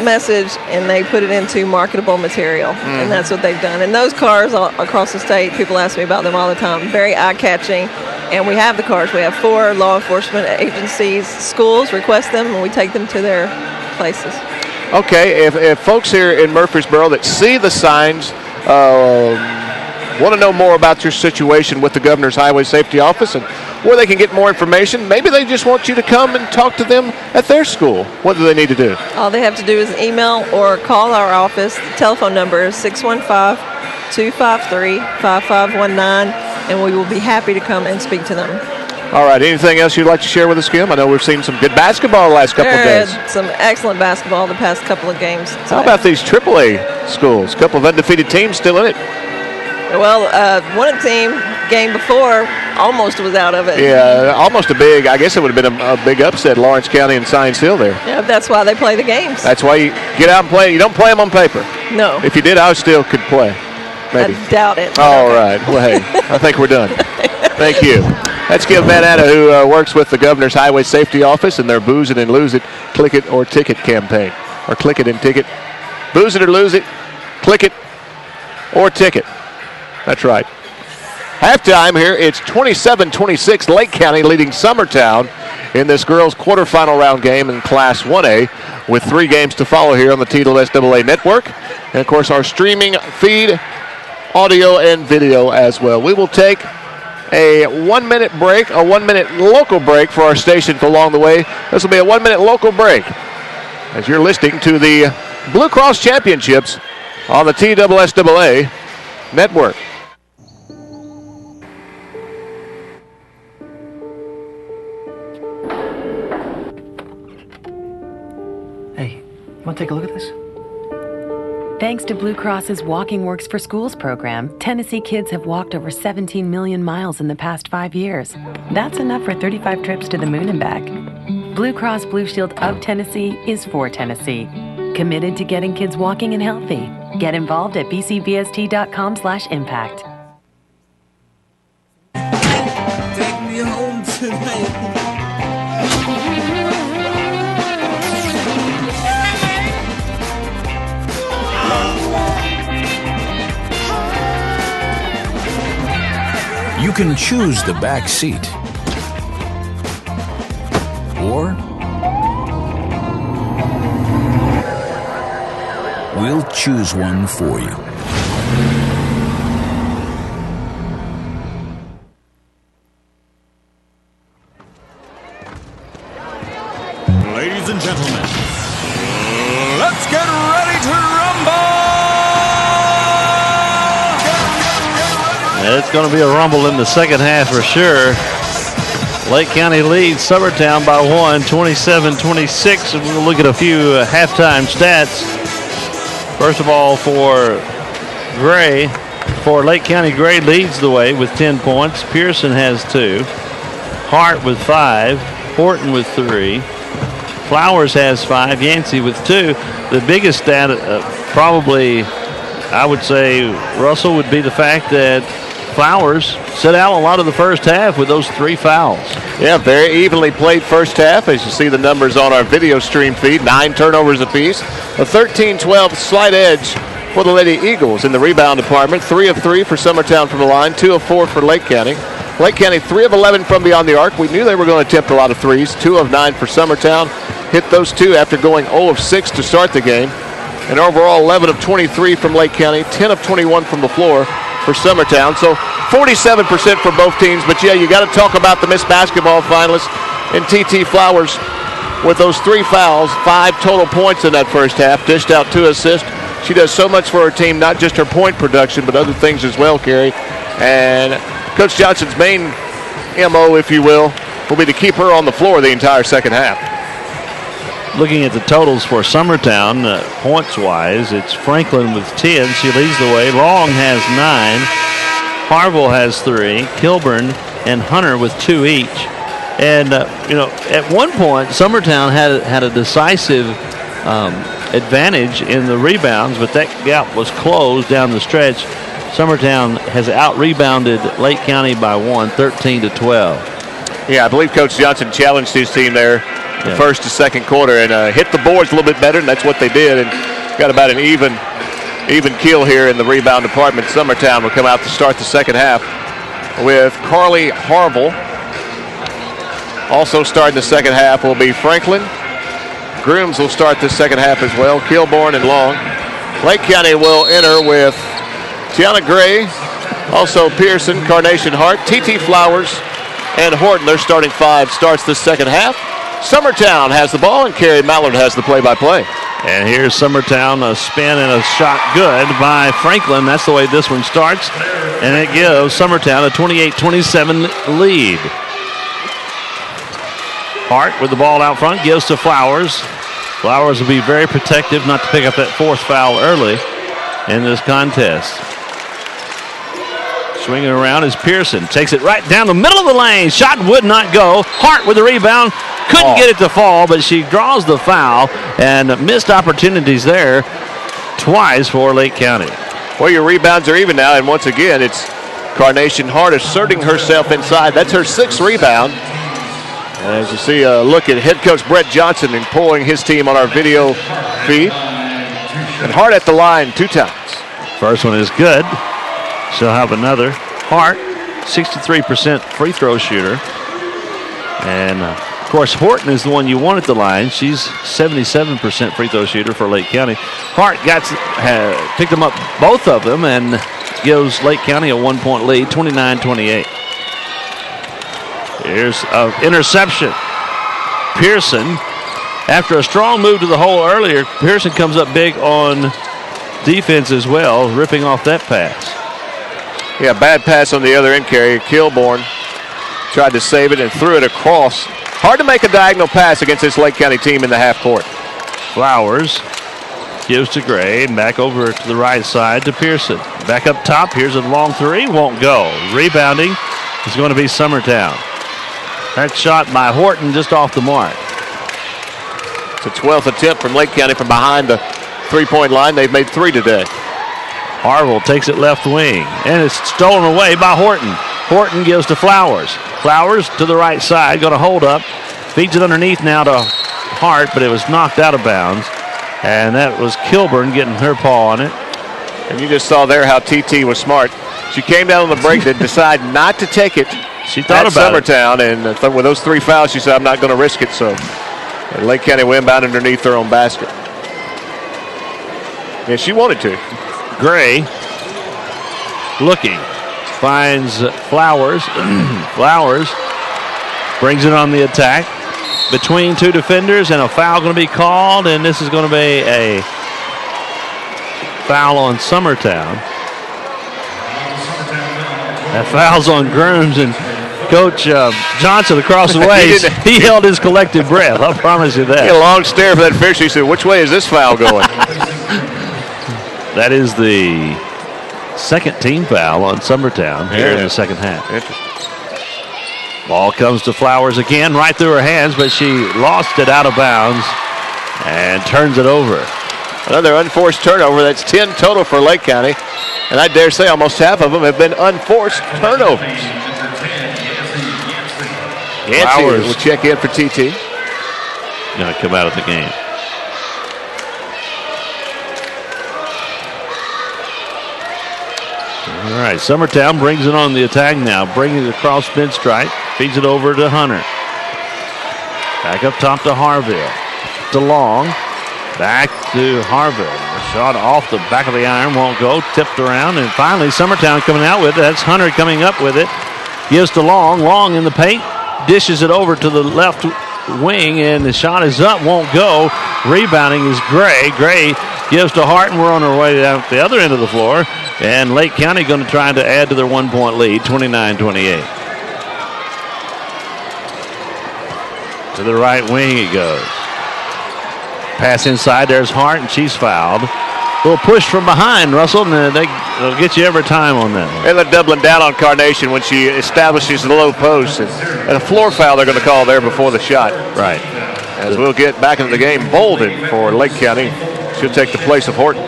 message and they put it into marketable material, and that's what they've done. And those cars across the state, people ask me about them all the time. Very eye-catching, and we have the cars. We have 4 law enforcement agencies, schools request them, and we take them to their places. Okay, if folks here in Murfreesboro that see the signs want to know more about your situation with the Governor's Highway Safety Office and where they can get more information, maybe they just want you to come and talk to them at their school. What do they need to do? All they have to do is email or call our office. The telephone number is 615-253-5519, and we will be happy to come and speak to them. All right, anything else you'd like to share with us, Kim? I know we've seen some good basketball the last couple of days. Some excellent basketball the past couple of games. How about these AAA schools? A couple of undefeated teams still in it. Well, one team game before almost was out of it. Yeah, almost I guess it would have been a big upset, Lawrence County and Science Hill there. Yeah, that's why they play the games. That's why you get out and play. You don't play them on paper. No. If you did, I still could play. Maybe. I doubt it. All right. Well, hey, I think we're done. Thank you. That's Kim Van Atta, who works with the Governor's Highway Safety Office and their Booze It and Lose It, Click It or Ticket campaign. Or Click It and Ticket. Booze It or Lose It, Click It or Ticket. That's right. Halftime here, it's 27-26, Lake County leading Summertown in this girls' quarterfinal round game in Class 1A with 3 games to follow here on the TSSAA network. And, of course, our streaming feed, audio and video as well. We will take a 1-minute break, a 1-minute local break for our stations along the way. This will be a 1-minute local break as you're listening to the Blue Cross Championships on the TSSAA network. Hey, want to take a look at this? Thanks to Blue Cross's Walking Works for Schools program, Tennessee kids have walked over 17 million miles in the past 5 years. That's enough for 35 trips to the moon and back. Blue Cross Blue Shield of Tennessee is for Tennessee. Committed to getting kids walking and healthy. Get involved at bcbst.com/impact. Take me home tonight. You can choose the back seat, or we'll choose one for you. Ladies and gentlemen, let's get ready to rumble! It's going to be a rumble in the second half for sure. Lake County leads Summertown by 1, 27-26. And we'll look at a few halftime stats. First of all, for Lake County, Gray leads the way with 10 points. Pearson has 2. Hart with 5. Horton with 3. Flowers has 5. Yancey with 2. The biggest stat, probably, I would say, Russell, would be the fact that Flowers set out a lot of the first half with those 3 fouls. Yeah, very evenly played first half, as you see the numbers on our video stream feed. 9 turnovers apiece. A 13-12 slight edge for the Lady Eagles in the rebound department. 3 of 3 for Summertown from the line. 2 of 4 for Lake County. Lake County 3 of 11 from beyond the arc. We knew they were going to attempt a lot of threes. 2 of 9 for Summertown. Hit those 2 after going 0 of 6 to start the game. And overall 11 of 23 from Lake County. 10 of 21 from the floor for Summertown. So 47% for both teams. But yeah, you got to talk about the Miss Basketball finalist and TT Flowers with those 3 fouls, 5 total points in that first half, dished out 2 assists. She does so much for her team, not just her point production, but other things as well, Carrie. And Coach Johnson's main MO, if you will be to keep her on the floor the entire second half. Looking at the totals for Summertown, points-wise, it's Franklin with 10. She leads the way. Long has 9. Harville has 3. Kilburn and Hunter with 2 each. And, at one point, Summertown had a decisive advantage in the rebounds, but that gap was closed down the stretch. Summertown has out-rebounded Lake County by 1, 13-12. Yeah, I believe Coach Johnson challenged his team there the first to second quarter and hit the boards a little bit better, and that's what they did. And got about an even kill here in the rebound department. Summertown will come out to start the second half with Carly Harville. Also starting the second half will be Franklin. Grooms will start the second half as well. Kilborn and Long. Lake County will enter with Tiana Gray, Also Pearson, Carnation Hart, T.T. Flowers, and Horton. Their starting 5 starts the second half. Summertown has the ball, and Kerry Mallard has the play-by-play. And here's Summertown, a spin and a shot good by Franklin. That's the way this one starts. And it gives Summertown a 28-27 lead. Hart with the ball out front, gives to Flowers. Flowers will be very protective not to pick up that 4th foul early in this contest. Swinging around is Pearson. Takes it right down the middle of the lane. Shot would not go. Hart with the rebound. Couldn't get it to fall, but she draws the foul, and missed opportunities there twice for Lake County. Well, your rebounds are even now, and once again, it's Carnation Hart asserting herself inside. That's her 6th rebound. And as you see a look at head coach Brett Johnson and pulling his team on our video feed. And Hart at the line 2 times. First one is good. She'll have another. Hart, 63% free throw shooter. And, of course, Horton is the one you want at the line. She's 77% free throw shooter for Lake County. Hart picked them up, both of them, and gives Lake County a 1-point lead, 29-28. Here's an interception. Pearson, after a strong move to the hole earlier, Pearson comes up big on defense as well, ripping off that pass. Yeah, bad pass on the other end, Kerry. Kilborn tried to save it and threw it across. Hard to make a diagonal pass against this Lake County team in the half court. Flowers gives to Gray, and back over to the right side to Pearson. Back up top, here's a long 3, won't go. Rebounding is going to be Summertown. That shot by Horton just off the mark. It's a 12th attempt from Lake County from behind the 3-point line. They've made 3 today. Harville takes it left wing, and it's stolen away by Horton. Horton gives to Flowers. Flowers to the right side, going to hold up. Feeds it underneath now to Hart, but it was knocked out of bounds. And that was Kilburn getting her paw on it. And you just saw there how TT was smart. She came down on the break to decide not to take it. She thought about Summertown, and with those 3 fouls, she said, I'm not going to risk it. So Lake County will inbound underneath their own basket. Yeah, she wanted to. Gray looking, finds Flowers. Flowers brings it on the attack between 2 defenders, and a foul going to be called, and this is going to be a foul on Summertown. That foul's on Grooms, and Coach Johnson across the way, he held his collective breath. I promise you that. He had a long stare for that fish. He said, which way is this foul going? That is the 2nd team foul on Summertown here in the second half. Ball comes to Flowers again, right through her hands, but she lost it out of bounds and turns it over. Another unforced turnover. That's 10 total for Lake County. And I dare say almost half of them have been unforced turnovers. Flowers will check in for TT. Going to come out of the game. All right, Summertown brings it on the attack now, bringing it across mid-strike, feeds it over to Hunter. Back up top to Harville. To Long. Back to Harville. A shot off the back of the iron, won't go, tipped around, and finally Summertown coming out with it. That's Hunter coming up with it. Gives to Long. Long in the paint, dishes it over to the left wing, and the shot is up, won't go. Rebounding is Gray. Gray gives to Hart, and we're on our way down the other end of the floor. And Lake County going to try to add to their 1-point lead, 29-28. To the right wing it goes. Pass inside, there's Hart, and she's fouled. A little push from behind, Russell, and they'll get you every time on that one. And they're doubling down on Carnation when she establishes the low post. And a floor foul they're going to call there before the shot. Right. As we'll get back into the game, Bolden for Lake County. She'll take the place of Horton.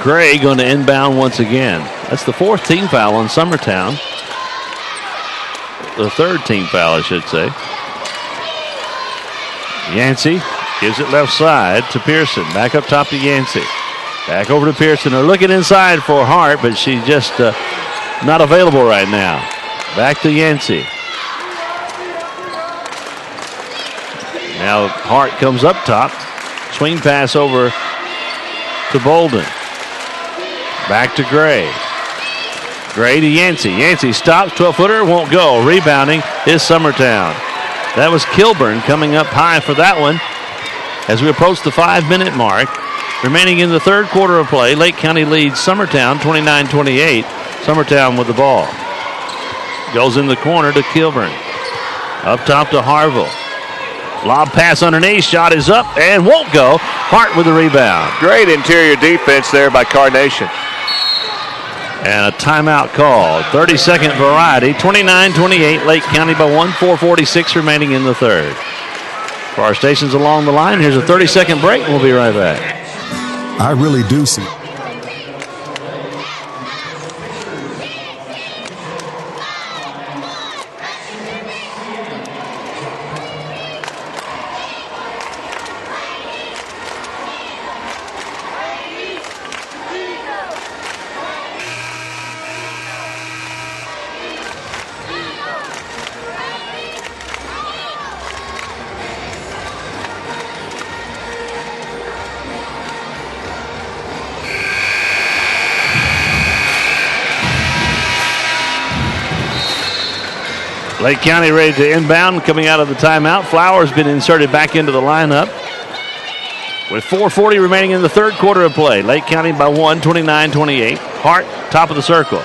Gray going to inbound once again. That's the 4th team foul on Summertown. The 3rd team foul, I should say. Yancey gives it left side to Pearson. Back up top to Yancey. Back over to Pearson. They're looking inside for Hart, but she's just not available right now. Back to Yancey. Now Hart comes up top. Swing pass over to Bolden. Back to Gray. Gray to Yancey. Yancey stops, 12-footer, won't go. Rebounding is Summertown. That was Kilburn coming up high for that one as we approach the 5-minute mark. Remaining in the third quarter of play, Lake County leads Summertown 29-28. Summertown with the ball. Goes in the corner to Kilburn. Up top to Harville. Lob pass underneath, shot is up and won't go. Hart with the rebound. Great interior defense there by Carnation. And a timeout called. 30-second variety. 29-28. Lake County by 1. 4:46 remaining in the third. For our stations along the line, here's a 30-second break. We'll be right back. I really do see. Lake County ready to inbound coming out of the timeout. Flowers been inserted back into the lineup. With 4:40 remaining in the third quarter of play. Lake County by 1, 29-28. Hart, top of the circle.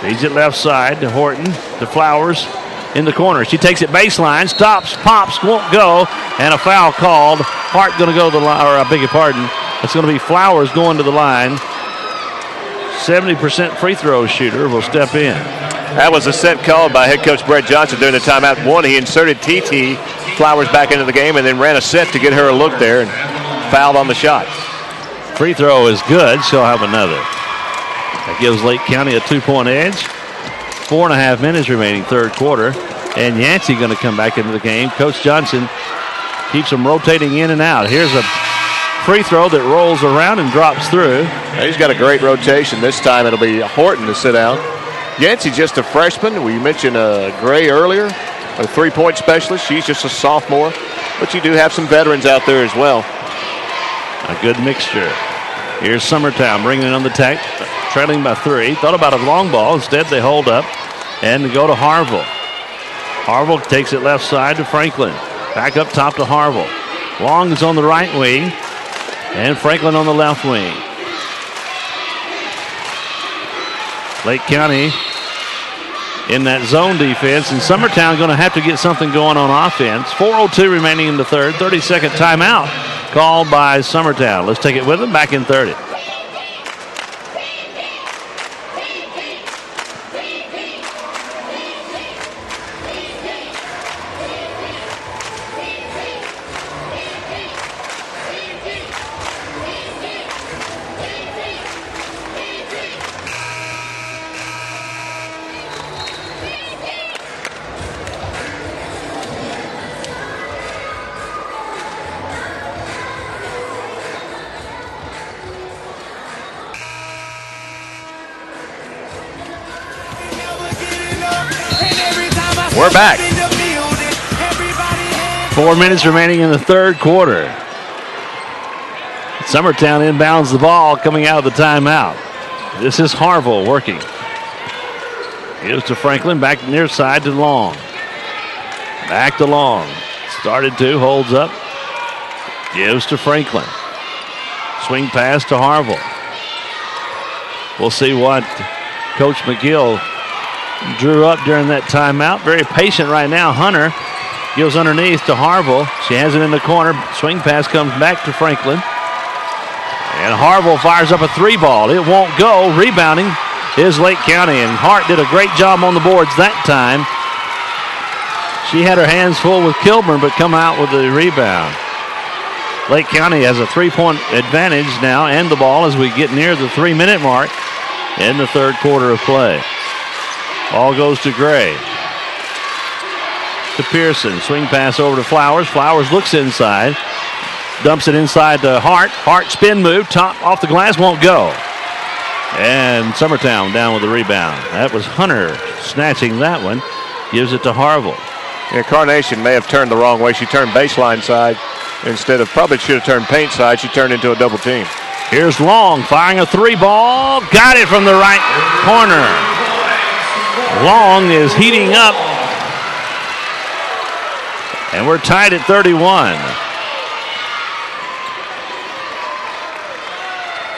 Feeds it left side to Horton, to Flowers in the corner. She takes it baseline, stops, pops, won't go, and a foul called. Hart going to go to the line, or I beg your pardon. It's going to be Flowers going to the line. 70% free throw shooter will step in. That was a set called by head coach Brett Johnson during the timeout. One, he inserted TT Flowers back into the game and then ran a set to get her a look there and fouled on the shot. Free throw is good. She'll have another. That gives Lake County a 2-point edge. 4.5 minutes remaining third quarter. And Yancey going to come back into the game. Coach Johnson keeps them rotating in and out. Here's a free throw that rolls around and drops through. He's got a great rotation. This time it'll be Horton to sit out. Yancey just a freshman. We mentioned Gray earlier, a three-point specialist. She's just a sophomore. But you do have some veterans out there as well. A good mixture. Here's Summertown bringing it on the tack, trailing by 3. Thought about a long ball. Instead, they hold up and go to Harville. Harville takes it left side to Franklin. Back up top to Harville. Long is on the right wing, and Franklin on the left wing. Lake County in that zone defense, and Summertown going to have to get something going on offense. 4:02 remaining in the third. 30-second timeout called by Summertown. Let's take it with them. Back in 30. We're back. 4 minutes remaining in the third quarter. Summertown inbounds the ball coming out of the timeout. This is Harville working. Gives to Franklin, back near side to Long. Back to Long. Started to, holds up. Gives to Franklin. Swing pass to Harville. We'll see what Coach McGill drew up during that timeout. Very patient right now. Hunter gives underneath to Harville. She has it in the corner. Swing pass comes back to Franklin. And Harville fires up a 3-ball. It won't go. Rebounding is Lake County. And Hart did a great job on the boards that time. She had her hands full with Kilburn, but come out with the rebound. Lake County has a 3-point advantage now and the ball as we get near the 3-minute mark in the third quarter of play. Ball goes to Gray. To Pearson. Swing pass over to Flowers. Flowers looks inside. Dumps it inside to Hart. Hart spin move. Top off the glass. Won't go. And Summertown down with the rebound. That was Hunter snatching that one. Gives it to Harville. Yeah, Carnation may have turned the wrong way. She turned baseline side instead of, probably should have turned paint side. She turned into a double team. Here's Long firing a 3-ball. Got it from the right corner. Long is heating up. And we're tied at 31.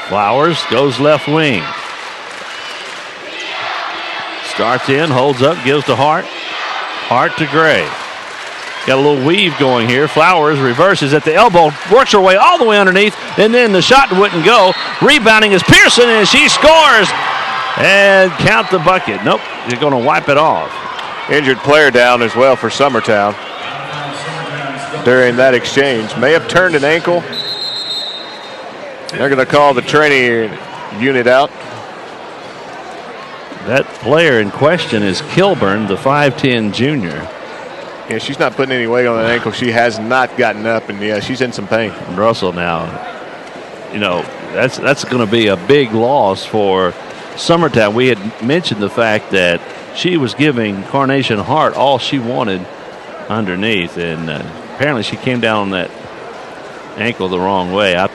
Flowers goes left wing. Starts in, holds up, gives to Hart. Hart to Gray. Got a little weave going here. Flowers reverses at the elbow, works her way all the way underneath, and then the shot wouldn't go. Rebounding is Pearson, and she scores. And count the bucket. Nope, you're going to wipe it off. Injured player down as well for Summertown during that exchange. May have turned an ankle. They're going to call the training unit out. That player in question is Kilburn, the 5'10 junior. Yeah, she's not putting any weight on that ankle. She has not gotten up, and yeah, she's in some pain. Russell now, you know, that's going to be a big loss for Summertown. We had mentioned the fact that she was giving Carnation Hart all she wanted underneath, and apparently she came down on that ankle the wrong way. I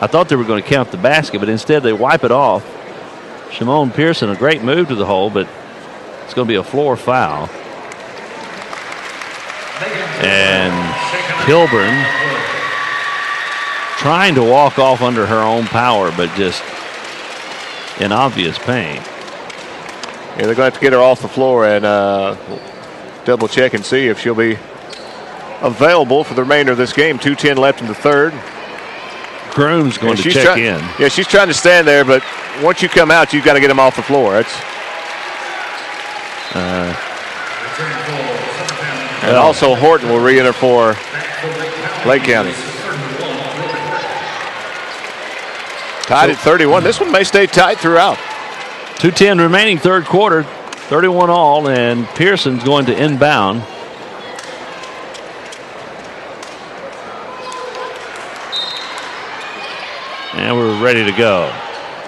thought they were going to count the basket, but instead they wipe it off. Shimon Pearson, a great move to the hole, but it's going to be a floor foul. And Kilburn trying to walk off under her own power, but just in obvious pain. Yeah, they're going to have to get her off the floor and double check and see if she'll be available for the remainder of this game. 2:10 left in the third. Groom's going to check in. Yeah, she's trying to stand there, but once you come out, you've got to get them off the floor. And also Horton will re-enter for Lake County. Tied at 31. This one may stay tight throughout. 2:10 remaining third quarter. 31 all, and Pearson's going to inbound. And we're ready to go.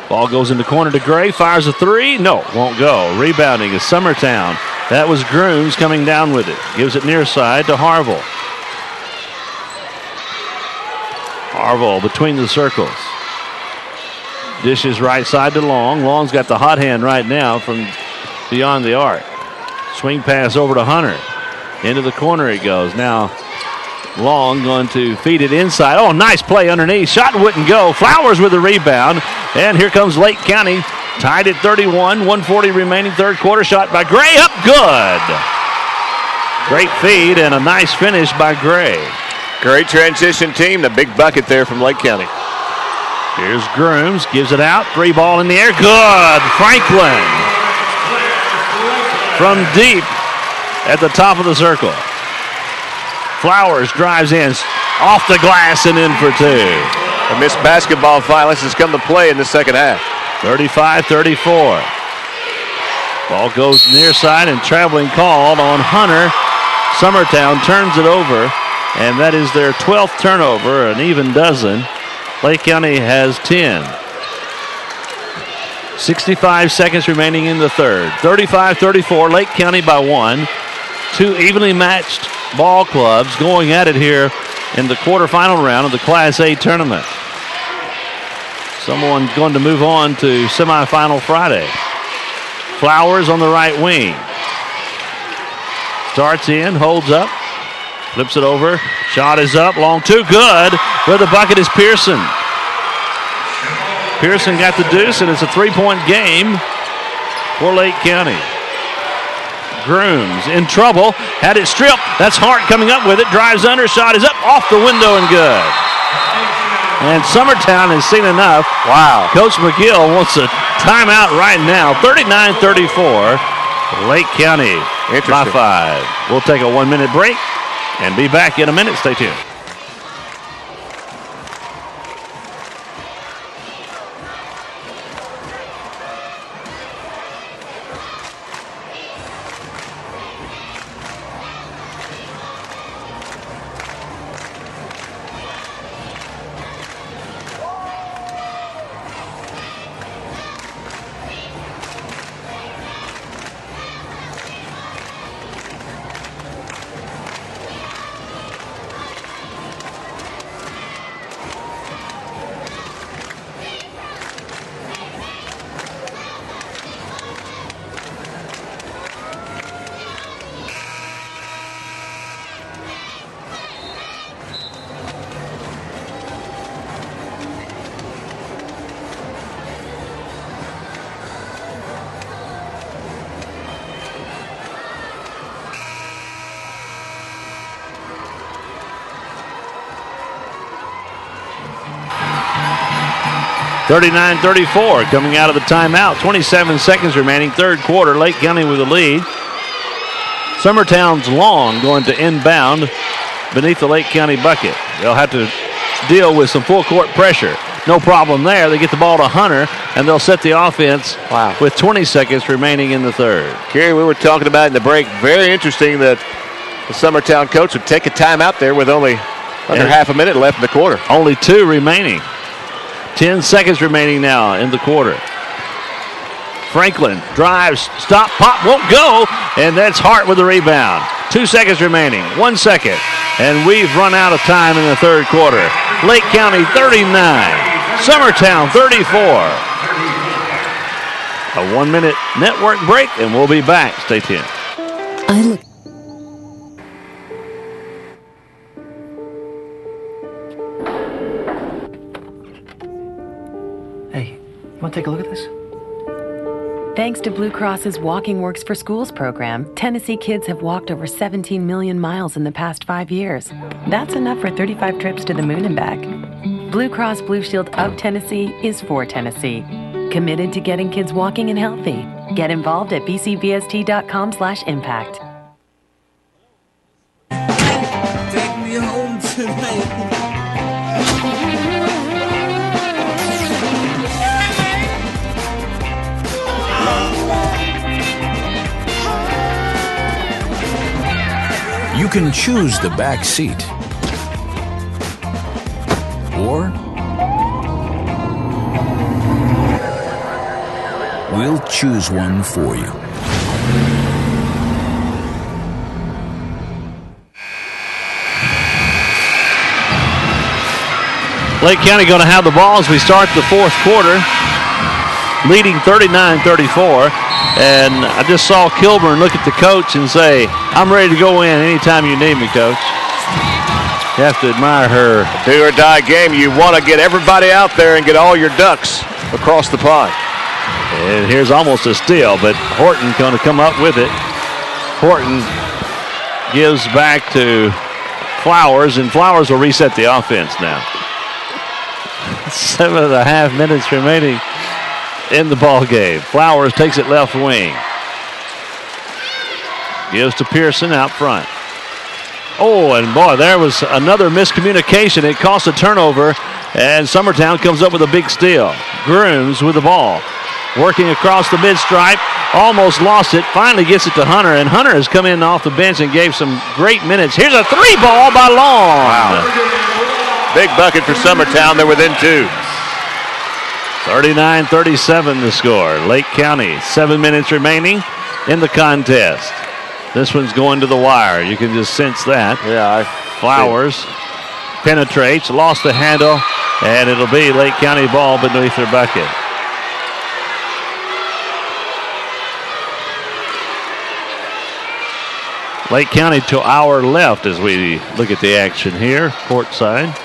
Ball goes in the corner to Gray. Fires a 3. No, won't go. Rebounding is Summertown. That was Grooms coming down with it. Gives it near side to Harville. Harville between the circles. Dishes right side to Long. Long's got the hot hand right now from beyond the arc. Swing pass over to Hunter. Into the corner it goes. Now Long going to feed it inside. Oh, nice play underneath. Shot wouldn't go. Flowers with the rebound. And here comes Lake County. Tied at 31. 1:40 remaining third quarter. Shot by Gray. Up good. Great feed and a nice finish by Gray. Great transition team. The big bucket there from Lake County. Here's Grooms. Gives it out. 3 ball in the air. Good. Franklin. From deep at the top of the circle. Flowers drives in, off the glass and in for 2. The missed basketball violence has come to play in the second half. 35-34. Ball goes near side and traveling called on Hunter. Summertown turns it over, and that is their 12th turnover, an even dozen. Lake County has 10. 65 seconds remaining in the third. 35-34, Lake County by 1. 2 evenly matched ball clubs going at it here in the quarterfinal round of the Class A tournament. Someone's going to move on to semifinal Friday. Flowers on the right wing. Starts in, holds up, flips it over. Shot is up, long 2, good. Where the bucket is Pearson. Pearson got the deuce, and it's a 3-point game for Lake County. Grooms in trouble, had it stripped. That's Hart coming up with it, drives under, shot is up, off the window and good. And Summertown has seen enough. Wow. Coach McGill wants a timeout right now. 39-34, Lake County by 5. We'll take a 1-minute break and be back in a minute. Stay tuned. 39-34 coming out of the timeout. 27 seconds remaining, third quarter. Lake County with the lead. Summertown's long going to inbound beneath the Lake County bucket. They'll have to deal with some full court pressure. No problem there. They get the ball to Hunter, and they'll set the offense with 20 seconds remaining in the third. Kerry, we were talking about in the break. Very interesting that the Summertown coach would take a timeout there with only under half a minute left in the quarter. Only 2 remaining. 10 seconds remaining now in the quarter. Franklin drives, stop, pop, won't go, and that's Hart with the rebound. 2 seconds remaining, 1 second, and we've run out of time in the third quarter. Lake County 39, Summertown 34. A 1 minute network break, and we'll be back. Stay tuned. Hey, you want to take a look at this? Thanks to Blue Cross's Walking Works for Schools program, Tennessee kids have walked over 17 million miles in the past 5 years. That's enough for 35 trips to the moon and back. Blue Cross Blue Shield of Tennessee is for Tennessee. Committed to getting kids walking and healthy. Get involved at bcbst.com/impact. Take me home tonight. You can choose the back seat, or we'll choose one for you. Lake County going to have the ball as we start the fourth quarter, leading 39-34. And I just saw Kilburn look at the coach and say, I'm ready to go in anytime you need me, coach. You have to admire her. Do or die game. You want to get everybody out there and get all your ducks across the pond. And here's almost a steal, but Horton going to come up with it. Horton gives back to Flowers, and Flowers will reset the offense now. 7.5 minutes remaining in the ball game. Flowers takes it left wing. Gives to Pearson out front. Oh, and boy, there was another miscommunication. It cost a turnover, and Summertown comes up with a big steal. Grooms with the ball. Working across the mid-stripe. Almost lost it. Finally gets it to Hunter, and Hunter has come in off the bench and gave some great minutes. Here's a 3-ball by Long. Wow. Big bucket for Summertown. They're within 2. 39-37 the score. Lake County, 7 minutes remaining in the contest. This one's going to the wire. You can just sense that. Yeah. Flowers penetrates, lost the handle, and it'll be Lake County ball beneath their bucket. Lake County to our left as we look at the action here, courtside.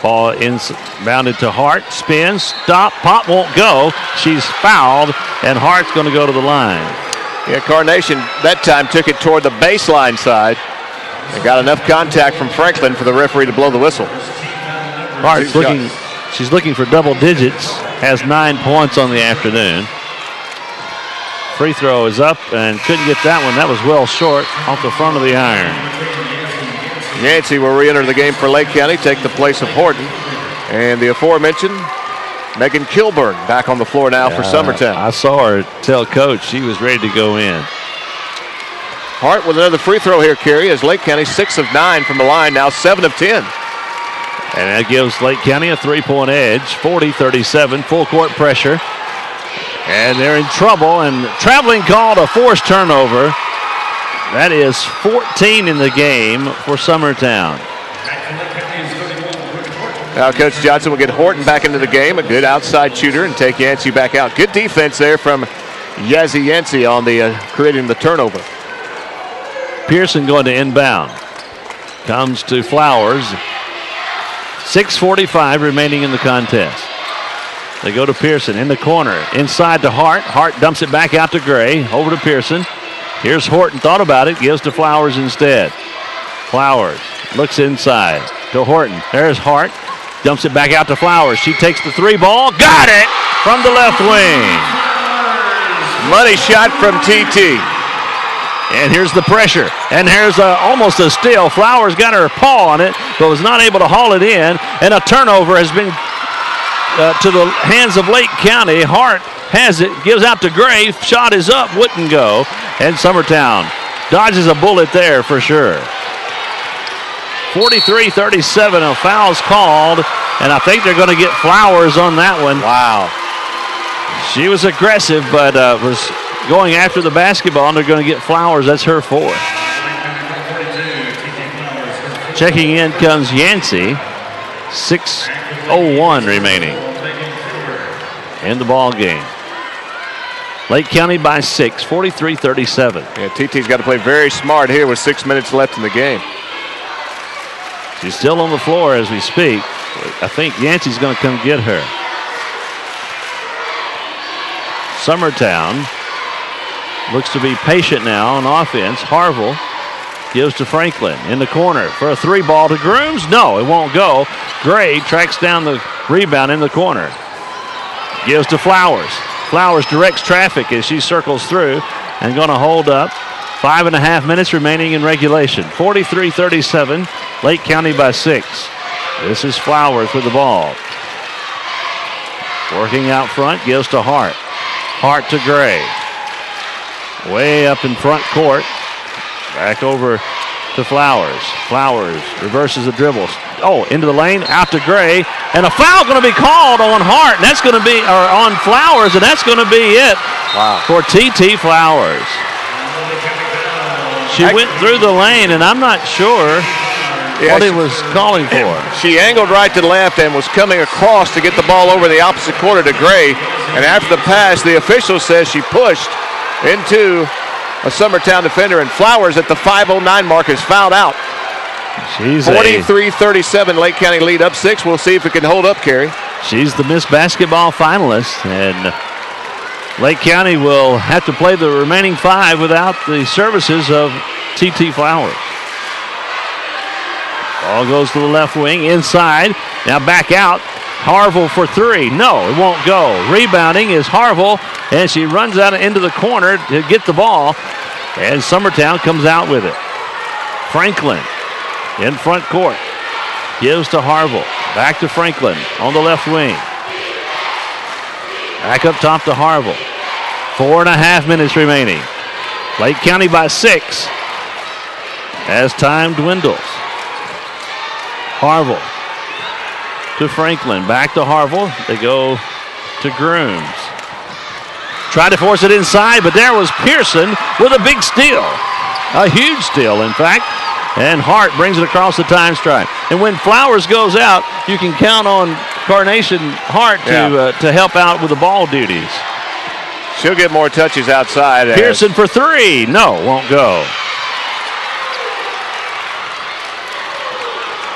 Ball inbounded to Hart, spins, stop, pop, won't go. She's fouled, and Hart's going to go to the line. Yeah, Carnation that time took it toward the baseline side. They got enough contact from Franklin for the referee to blow the whistle. Hart's looking, she's looking for double digits, has 9 points on the afternoon. Free throw is up and couldn't get that one. That was well short off the front of the iron. Yancey will re-enter the game for Lake County, take the place of Horton. And the aforementioned Megan Kilburn back on the floor now for Summertown. I saw her tell coach she was ready to go in. Hart with another free throw here, Kerry, as Lake County 6 of 9 from the line, now 7 of 10. And that gives Lake County a 3-point edge, 40-37, full court pressure. And they're in trouble, and traveling call to forced turnover. That is 14 in the game for Summertown. Now Coach Johnson will get Horton back into the game, a good outside shooter, and take Yancey back out. Good defense there from Yazzie Yancey on the creating the turnover. Pearson going to inbound. Comes to Flowers. 6:45 remaining in the contest. They go to Pearson in the corner. Inside to Hart. Hart dumps it back out to Gray. Over to Pearson. Here's Horton. Thought about it. Gives to Flowers instead. Flowers looks inside to Horton. There's Hart. Dumps it back out to Flowers. She takes the 3 ball. Got it from the left wing. Money shot from TT. And here's the pressure. And here's almost a steal. Flowers got her paw on it, but was not able to haul it in. And a turnover has been to the hands of Lake County. Hart has it, gives out to Gray. Shot is up, wouldn't go. And Summertown dodges a bullet there for sure. 43-37, a foul's called, and I think they're going to get Flowers on that one. Wow. She was aggressive, but was going after the basketball, and they're going to get Flowers. That's her 4th. Checking in comes Yancey. 6:01 remaining in the ball game. Lake County by 6, 43-37. Yeah, TT's got to play very smart here with 6 minutes left in the game. She's still on the floor as we speak. I think Yancey's going to come get her. Summertown looks to be patient now on offense. Harville gives to Franklin in the corner for a 3 ball to Grooms. No, it won't go. Gray tracks down the rebound in the corner. Gives to Flowers. Flowers directs traffic as she circles through and going to hold up. 5.5 minutes remaining in regulation. 43-37, Lake County by 6. This is Flowers with the ball. Working out front, gives to Hart. Hart to Gray. Way up in front court. Back over to Flowers. Flowers reverses the dribbles. Oh, into the lane, out to Gray. And a foul going to be called on Hart. And that's going to be, or on Flowers, and that's going to be it for TT Flowers. She went through the lane, and I'm not sure what he was calling for. She angled right to the left and was coming across to get the ball over the opposite corner to Gray. And after the pass, the official says she pushed into a Summertown defender, and Flowers at the 5:09 mark is fouled out. 43-37, Lake County lead up 6. We'll see if it can hold up, Kerry. She's the Miss Basketball finalist, and Lake County will have to play the remaining 5 without the services of TT Flowers. Ball goes to the left wing, inside. Now back out. Harville for 3. No, it won't go. Rebounding is Harville, and she runs out into the corner to get the ball, and Summertown comes out with it. Franklin in front court. Gives to Harville. Back to Franklin on the left wing. Back up top to Harville. 4.5 minutes remaining. Lake County by 6 as time dwindles. Harville to Franklin. Back to Harville. They go to Grooms. Tried to force it inside, but there was Pearson with a big steal. A huge steal, in fact. And Hart brings it across the time stripe. And when Flowers goes out, you can count on Carnation Hart to help out with the ball duties. She'll get more touches outside. Pearson for 3. No, won't go.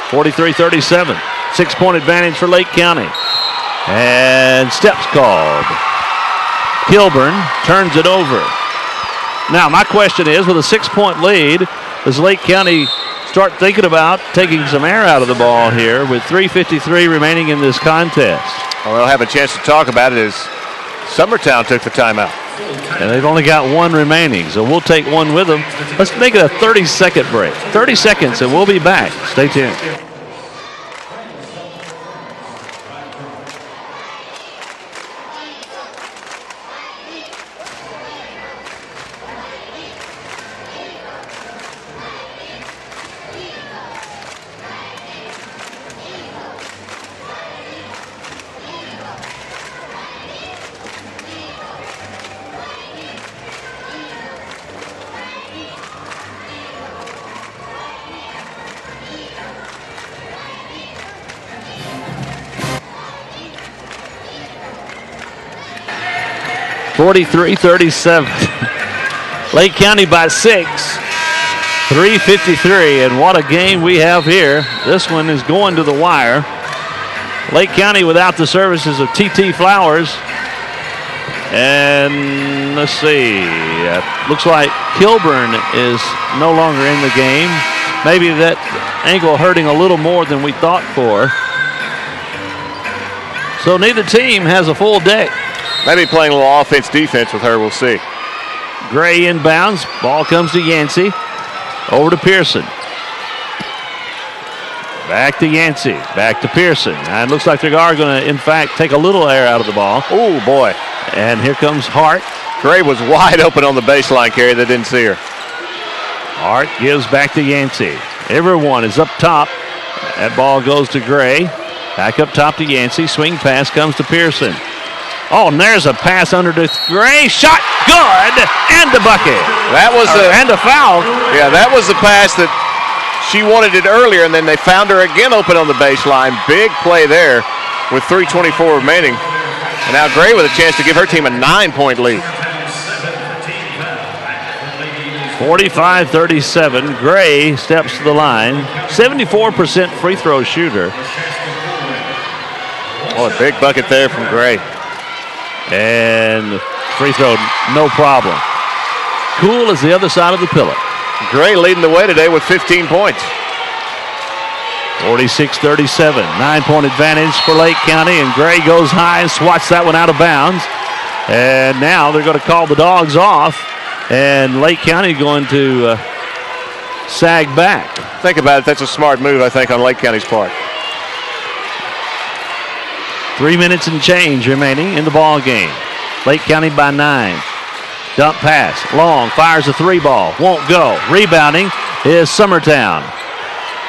43-37. 6-point advantage for Lake County. And steps called. Kilburn turns it over. Now, my question is, with a 6-point lead, does Lake County start thinking about taking some air out of the ball here with 3:53 remaining in this contest? Well, they'll have a chance to talk about it as Summertown took the timeout. And they've only got 1 remaining, so we'll take 1 with them. Let's make it a 30-second break. 30 seconds, and we'll be back. Stay tuned. (43-37). Lake County by 6. 3:53, and what a game we have here. This one is going to the wire. Lake County without the services of TT Flowers. And let's see. Looks like Kilburn is no longer in the game. Maybe that ankle hurting a little more than we thought for. So neither team has a full day. Maybe playing a little offense-defense with her, we'll see. Gray inbounds. Ball comes to Yancey. Over to Pearson. Back to Yancey. Back to Pearson. And it looks like they are going to, in fact, take a little air out of the ball. Oh, boy. And here comes Hart. Gray was wide open on the baseline, Kerry. They didn't see her. Hart gives back to Yancey. Everyone is up top. That ball goes to Gray. Back up top to Yancey. Swing pass comes to Pearson. Oh, and there's a pass under to Gray. Shot good. And the bucket. That was and a foul. Yeah, that was the pass that she wanted it earlier, and then they found her again open on the baseline. Big play there with 3:24 remaining. And now Gray with a chance to give her team a 9-point lead. 45-37. Gray steps to the line. 74% free throw shooter. Oh, a big bucket there from Gray. And free throw, no problem. Cool as the other side of the pillow. Gray leading the way today with 15 points. 46-37. 9-point advantage for Lake County, and Gray goes high and swats that one out of bounds. And now they're going to call the Dogs off, and Lake County going to sag back. Think about it. That's a smart move, I think, on Lake County's part. 3 minutes and change remaining in the ball game. Lake County by 9. Dump pass. Long fires a 3-ball. Won't go. Rebounding is Summertown.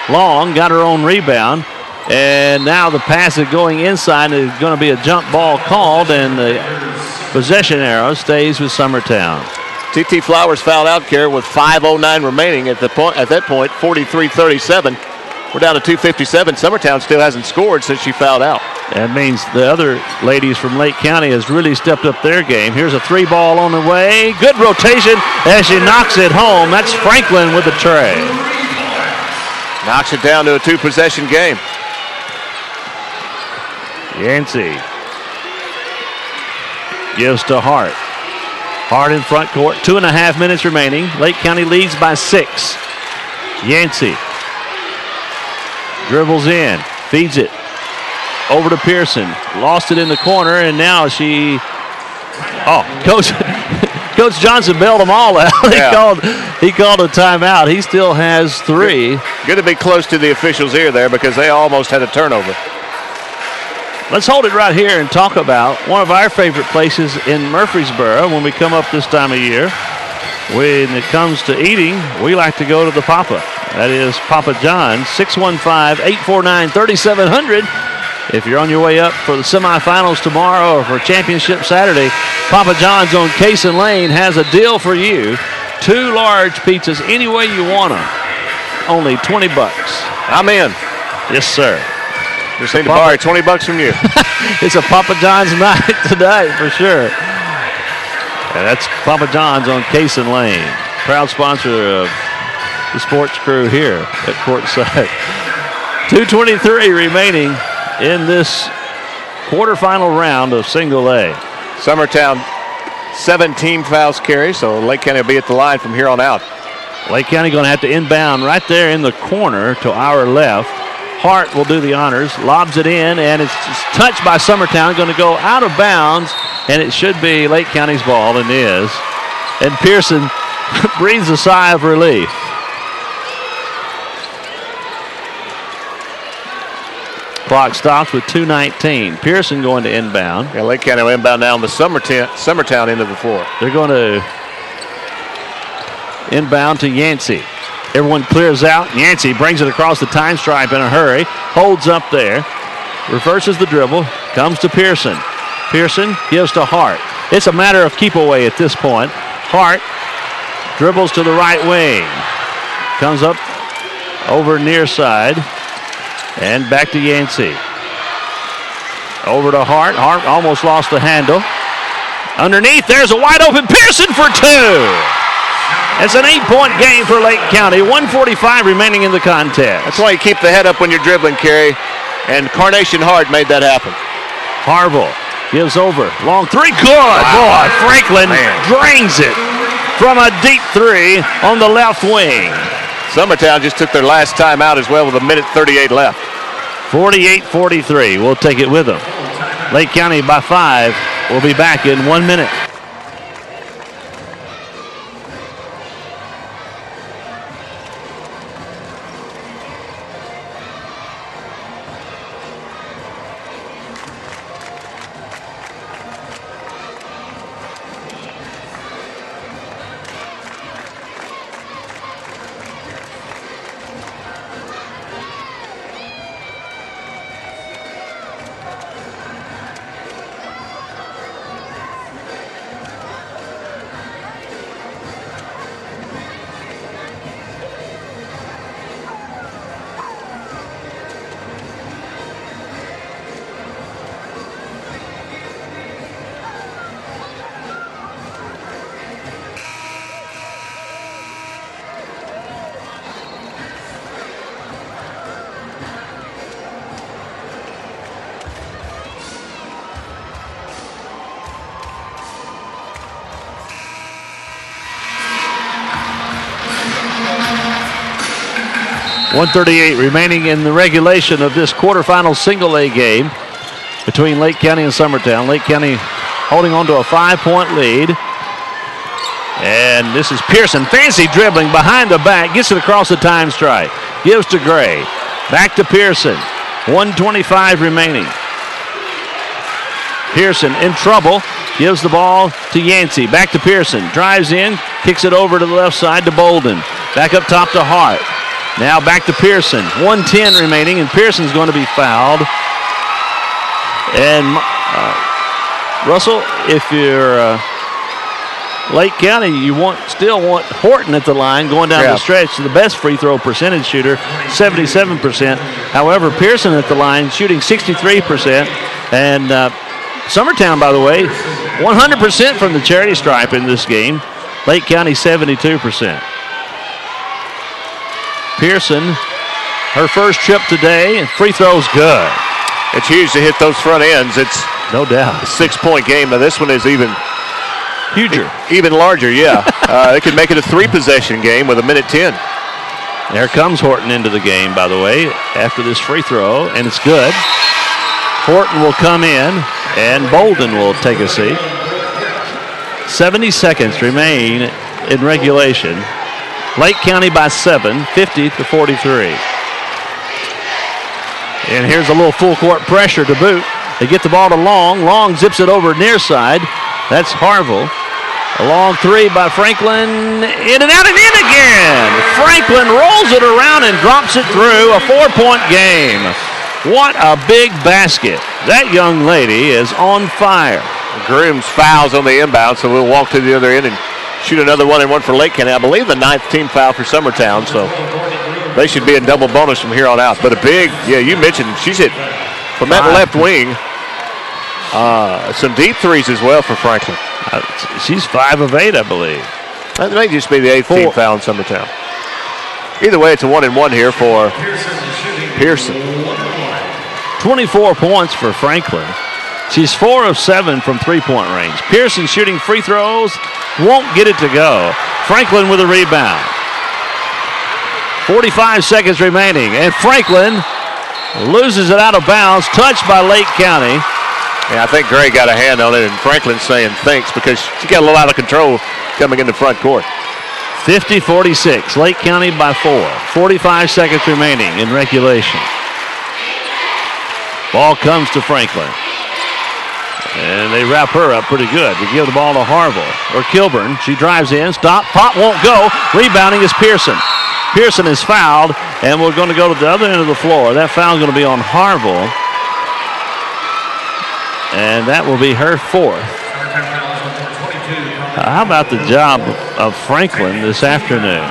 Long got her own rebound. And now the pass is going inside. Is going to be a jump ball called, and the possession arrow stays with Summertown. TT Flowers fouled out, Kerry, with 5:09 remaining at that point, 43-37. We're down to 2:57. Summertown still hasn't scored since she fouled out. That means the other ladies from Lake County has really stepped up their game. Here's a 3-ball on the way. Good rotation as she knocks it home. That's Franklin with the tray. Knocks it down to a 2-possession game. Yancey gives to Hart. Hart in front court. 2.5 minutes remaining. Lake County leads by 6. Yancey dribbles in, feeds it over to Pearson. Lost it in the corner, and now she. Oh, Coach Johnson bailed them all out. He called a timeout. He still has 3. Good to be close to the officials' ear there because they almost had a turnover. Let's hold it right here and talk about one of our favorite places in Murfreesboro when we come up this time of year. When it comes to eating, we like to go to the Papa. That is Papa John's, 615-849-3700. If you're on your way up for the semifinals tomorrow or for championship Saturday, Papa John's on Cason Lane has a deal for you. 2 large pizzas any way you want them. Only $20. I'm in. Yes, sir. Just need to borrow $20 from you. It's a Papa John's night tonight for sure. And that's Papa John's on Cason Lane. Proud sponsor of the sports crew here at Courtside. 2:23 remaining in this quarterfinal round of Single A. Summertown, 17 fouls carry, so Lake County will be at the line from here on out. Lake County going to have to inbound right there in the corner to our left. Hart will do the honors, lobs it in, and it's touched by Summertown, going to go out of bounds, and it should be Lake County's ball, and is. And Pearson breathes a sigh of relief. Clock stops with 2:19. Pearson going to inbound. Yeah, Lake County will inbound now on the Summertown end of the floor. They're going to inbound to Yancey. Everyone clears out. Yancey brings it across the time stripe in a hurry. Holds up there. Reverses the dribble. Comes to Pearson. Pearson gives to Hart. It's a matter of keep away at this point. Hart dribbles to the right wing. Comes up over near side. And back to Yancey. Over to Hart. Hart almost lost the handle. Underneath, there's a wide open Pearson for 2. It's an 8-point game for Lake County. 1:45 remaining in the contest. That's why you keep the head up when you're dribbling, Kerry. And Carnation Hart made that happen. Harville gives over. Long 3. Good. Wow. Boy, Franklin drains it from a deep 3 on the left wing. Summertown just took their last time out as well with 1:38 left. 48-43. We'll take it with them. Lake County by 5. We'll be back in 1 minute. .138 remaining in the regulation of this quarterfinal single A game between Lake County and Summertown. Lake County holding on to a 5-point lead. And this is Pearson. Fancy dribbling behind the back. Gets it across the time stripe. Gives to Gray. Back to Pearson. 1:25 remaining. Pearson in trouble. Gives the ball to Yancey. Back to Pearson. Drives in. Kicks it over to the left side to Bolden. Back up top to Hart. Now back to Pearson. 1:10 remaining, and Pearson's going to be fouled. And Russell, if you're Lake County, you still want Horton at the line going down the stretch. The best free throw percentage shooter, 77%. However, Pearson at the line shooting 63%. And Summertown, by the way, 100% from the charity stripe in this game. Lake County, 72%. Pearson, her first trip today, and free throw's good. It's huge to hit those front ends. It's no doubt a 6-point game. Now this one is even huger, even larger. Yeah, they could make it a 3-possession game with 1:10. There comes Horton into the game, by the way, after this free throw, and it's good. Horton will come in, and Bolden will take a seat. 70 seconds remain in regulation. Lake County by 7, 50-43. And here's a little full court pressure to boot. They get the ball to Long. Long zips it over near side. That's Harville. A long three by Franklin. In and out and in again. Franklin rolls it around and drops it through. A 4-point game. What a big basket. That young lady is on fire. Grooms fouls on the inbound, so we'll walk to the other end and shoot another 1-and-1 for Lake County. I believe the 9th team foul for Summertown, so they should be in double bonus from here on out. But a big, you mentioned she's hit from that left wing. Some deep threes as well for Franklin. She's 5 of 8, I believe. That may just be the 8th team foul in Summertown. Either way, it's a 1-and-1 here for Pearson. 24 points for Franklin. She's 4 of 7 from three-point range. Pearson shooting free throws, won't get it to go. Franklin with a rebound. 45 seconds remaining, and Franklin loses it out of bounds, touched by Lake County. Yeah, I think Gray got a hand on it, and Franklin's saying thanks because she got a little out of control coming in the front court. 50-46, Lake County by 4. 45 seconds remaining in regulation. Ball comes to Franklin. And they wrap her up pretty good. They give the ball to Harville or Kilburn. She drives in, stop, pop, won't go. Rebounding is Pearson. Pearson is fouled, and we're going to go to the other end of the floor. That foul is going to be on Harville. And that will be her 4th. How about the job of Franklin this afternoon?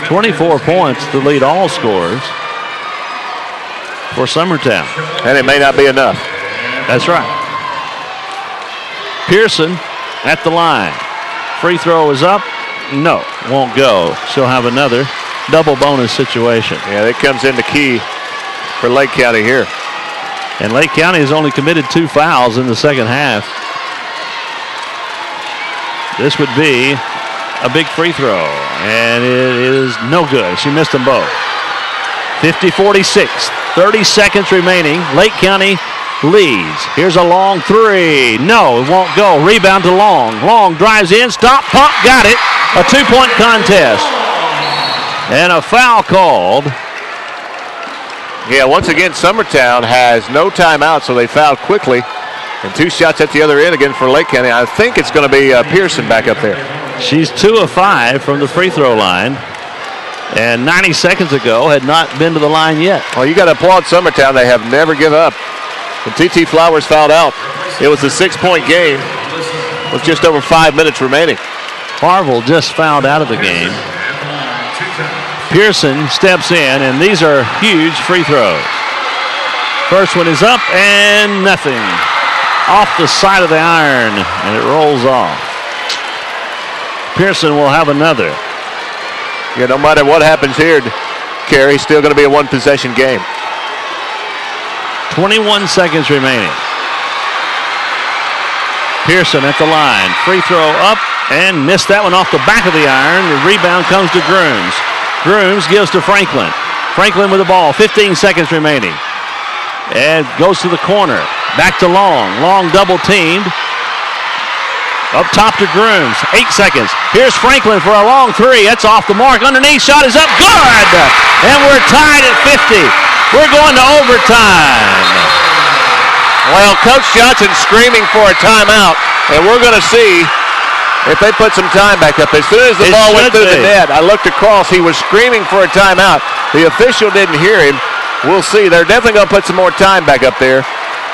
24 points to lead all scorers for Summertown. And it may not be enough. That's right. Pearson at the line. Free throw is up. No, won't go. She'll have another double bonus situation. Yeah, that comes into key for Lake County here. And Lake County has only committed 2 fouls in the second half. This would be a big free throw, and it is no good. She missed them both. 50-46, 30 seconds remaining. Lake County leads. Here's a long three. No, it won't go. Rebound to Long. Long drives in. Stop. Pump. Got it. A 2-point contest. And a foul called. Yeah, once again, Summertown has no timeout, so they fouled quickly. And 2 shots at the other end again for Lake County. I think it's going to be Pearson back up there. She's 2 of 5 from the free throw line. And 90 seconds ago had not been to the line yet. Well, you got to applaud Summertown. They have never given up. When TT Flowers fouled out, it was a 6-point game with just over 5 minutes remaining. Harville just fouled out of the game. Pearson steps in, and these are huge free throws. First one is up, and nothing. Off the side of the iron, and it rolls off. Pearson will have another. Yeah, no matter what happens here, Kerry, still going to be a one-possession game. 21 seconds remaining. Pearson at the line. Free throw up, and missed that one off the back of the iron. The rebound comes to Grooms. Grooms gives to Franklin. Franklin with the ball. 15 seconds remaining. And goes to the corner. Back to Long. Long double teamed. Up top to Grooms. 8 seconds. Here's Franklin for a long three. That's off the mark. Underneath shot is up. Good! And we're tied at 50. We're going to overtime. Well, Coach Johnson screaming for a timeout. And we're going to see if they put some time back up. As soon as the ball went through the net, I looked across. He was screaming for a timeout. The official didn't hear him. We'll see. They're definitely going to put some more time back up there.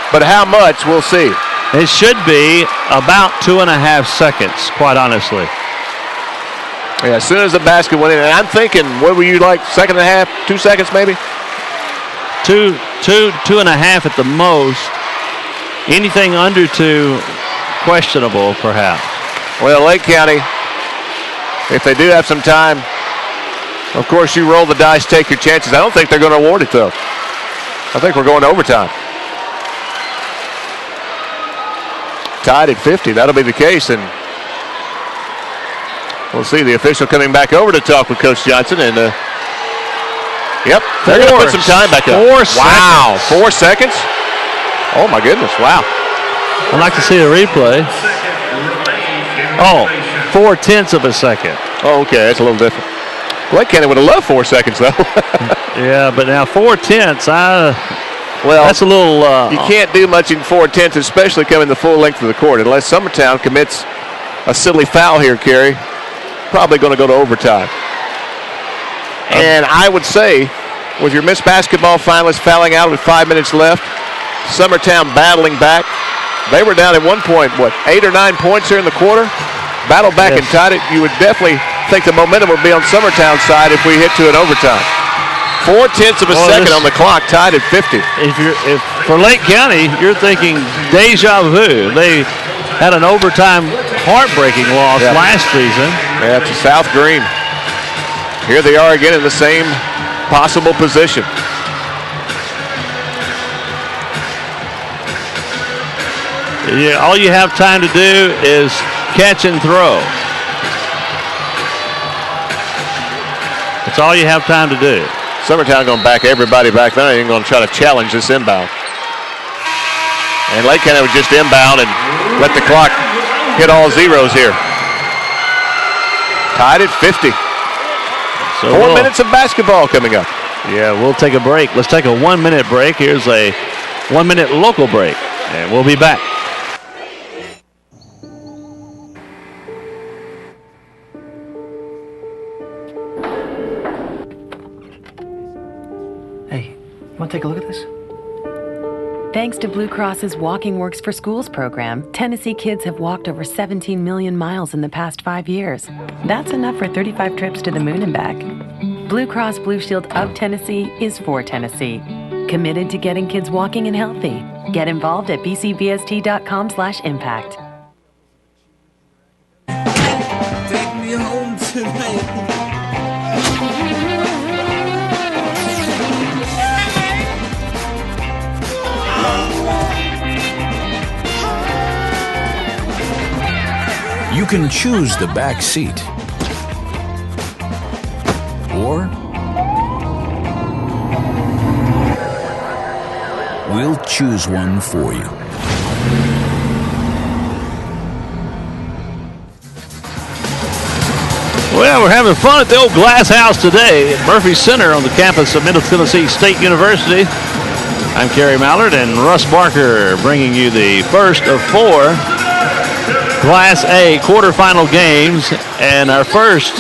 But how much, we'll see. It should be about 2.5 seconds, quite honestly. Yeah, as soon as the basket went in, and I'm thinking, what were you like, second and a half, 2 seconds maybe? 2.5 at the most. Anything under 2, questionable, perhaps. Well, Lake County, if they do have some time, of course you roll the dice, take your chances. I don't think they're going to award it, though. I think we're going to overtime. Tied at 50, that'll be the case, and we'll see the official coming back over to talk with Coach Johnson, and yep, they're going to put some time back up. 4 seconds. Wow, 4 seconds? Oh my goodness, wow. I'd like to see a replay. Oh, 0.4 of a second. Oh, okay, that's a little different. Lake County would have loved 4 seconds, though. Yeah, but now 0.4, well, that's a little... you can't do much in 4/10, especially coming the full length of the court, unless Summertown commits a silly foul here, Kerry. Probably going to go to overtime. And I would say, with your Miss Basketball finalists fouling out with 5 minutes left, Summertown battling back. They were down at one point, 8 or 9 points here in the quarter? Battled back and tied it. You would definitely think the momentum would be on Summertown's side if we hit to an overtime. 0.4 of a second on the clock, tied at 50. If for Lake County, you're thinking deja vu. They had an overtime heartbreaking loss last season. Yeah, to South Green. Here they are again in the same possible position. Yeah, all you have time to do is catch and throw. That's all you have time to do. Summertown going to back everybody back. They're not even going to try to challenge this inbound. And Lake County would just inbound and let the clock hit all zeros here. Tied at 50. So 4 minutes of basketball coming up. Yeah, we'll take a break. Let's take a 1 minute break. Here's a 1 minute local break, and we'll be back. Hey, you want to take a look at this? Thanks to Blue Cross's Walking Works for Schools program, Tennessee kids have walked over 17 million miles in the past 5 years. That's enough for 35 trips to the moon and back. Blue Cross Blue Shield of Tennessee is for Tennessee. Committed to getting kids walking and healthy. Get involved at bcbst.com/impact. Take me home tonight. You can choose the back seat, or we'll choose one for you. Well, we're having fun at the old Glass House today at Murphy Center on the campus of Middle Tennessee State University. I'm Kerry Mallard and Russ Barker bringing you the first of 4 Class A quarterfinal games and our first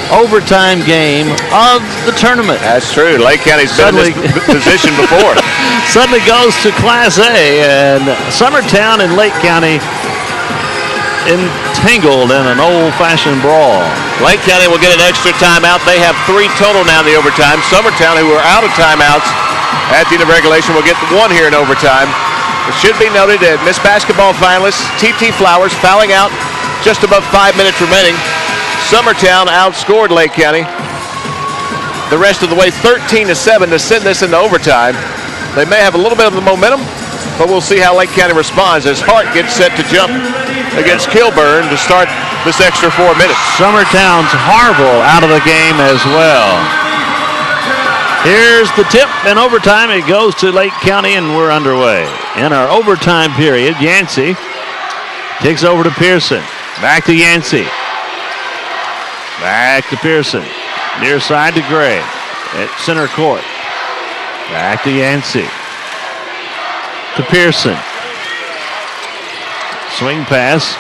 overtime game of the tournament. That's true. Lake County's been in this position before. Suddenly goes to Class A, and Summertown and Lake County entangled in an old-fashioned brawl. Lake County will get an extra timeout. They have 3 total now in the overtime. Summertown, who are out of timeouts at the end of regulation, will get 1 here in overtime. It should be noted that Miss Basketball finalist T.T. Flowers fouling out just above 5 minutes remaining. Summertown outscored Lake County the rest of the way 13-7 to send this into overtime. They may have a little bit of the momentum, but we'll see how Lake County responds as Hart gets set to jump against Kilburn to start this extra 4 minutes. Summertown's Harville out of the game as well. Here's the tip in overtime. It goes to Lake County, and we're underway. In our overtime period, Yancey kicks over to Pearson. Back to Yancey. Back to Pearson. Near side to Gray at center court. Back to Yancey. To Pearson. Swing pass.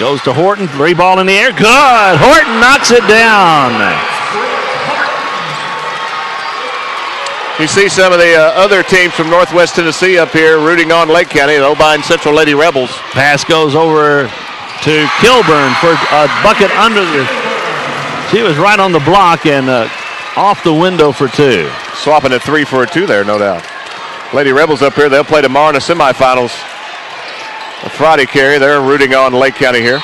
Goes to Horton. 3 ball in the air. Good. Horton knocks it down. You see some of the other teams from Northwest Tennessee up here rooting on Lake County, the Obion Central Lady Rebels. Pass goes over to Kilburn for a bucket under the... She was right on the block and off the window for 2. Swapping a 3 for a 2 there, no doubt. Lady Rebels up here, they'll play tomorrow in the semifinals. A Friday carry, they're rooting on Lake County here.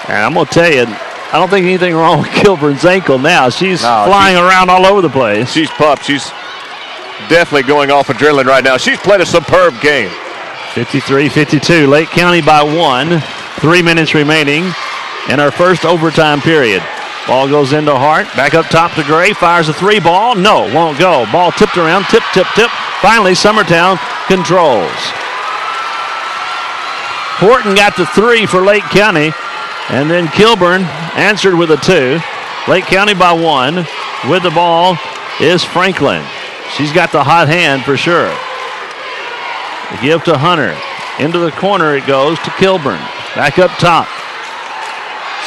And I'm going to tell you, I don't think anything wrong with Kilburn's ankle now. She's flying around all over the place. She's pumped. She's definitely going off adrenaline right now. She's played a superb game. 53-52, Lake County by 1. 3 minutes remaining in our first overtime period. Ball goes into Hart. Back up top to Gray. Fires a 3 ball. No, won't go. Ball tipped around. Tip, tip, tip. Finally, Summertown controls. Horton got the 3 for Lake County. And then Kilburn answered with a 2. Lake County by 1. With the ball is Franklin. She's got the hot hand for sure. The give to Hunter. Into the corner it goes to Kilburn. Back up top.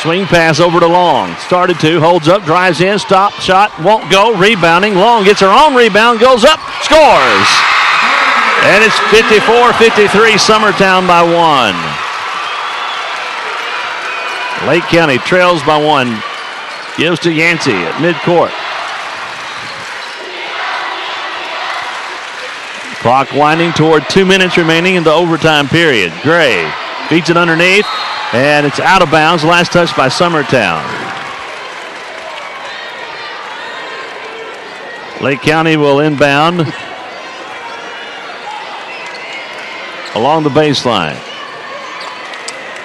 Swing pass over to Long. Started to, holds up, drives in, stop, shot, won't go, rebounding. Long gets her own rebound, goes up, scores. And it's 54-53, Summertown by 1. Lake County trails by 1. Gives to Yancey at midcourt. Clock winding toward 2 minutes remaining in the overtime period. Gray beats it underneath, and it's out of bounds. Last touch by Summertown. Lake County will inbound along the baseline.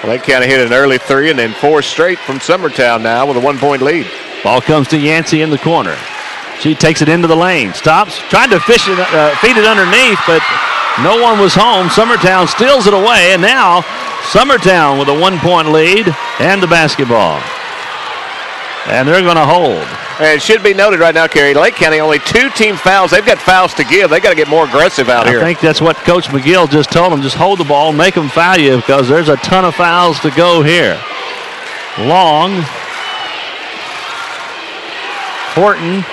Lake County hit an early 3 and then 4 straight from Summertown now with a 1-point lead. Ball comes to Yancey in the corner. She takes it into the lane, stops, tried to feed it underneath, but no one was home. Summertown steals it away, and now Summertown with a 1-point lead and the basketball. And they're going to hold. And it should be noted right now, Kerry, Lake County only 2 team fouls. They've got fouls to give. They've got to get more aggressive out here. I think that's what Coach McGill just told them. Just hold the ball, make them foul you, because there's a ton of fouls to go here. Long. Horton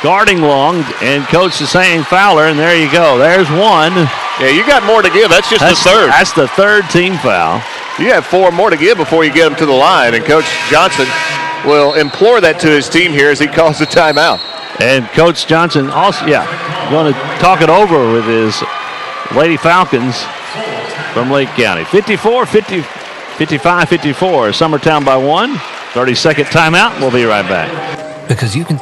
guarding Long, and Coach is saying Fowler, and there you go. There's 1. Yeah, you got more to give. That's the third. That's the 3rd team foul. You have 4 more to give before you get them to the line, and Coach Johnson will implore that to his team here as he calls the timeout. And Coach Johnson also, going to talk it over with his Lady Falcons from Lake County. 55-54, Summertown by 1. 30-second timeout. We'll be right back. Because you can...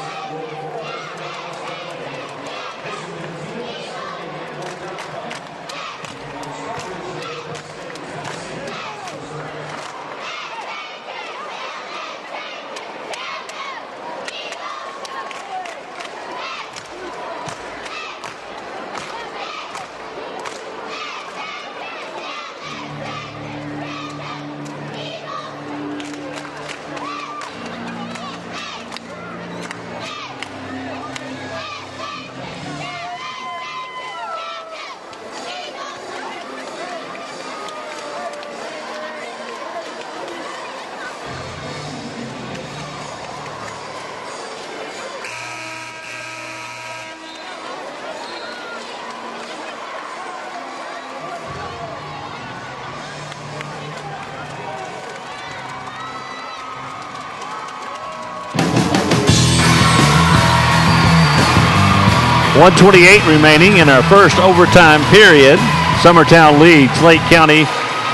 1:28 remaining in our first overtime period. Summertown leads Lake County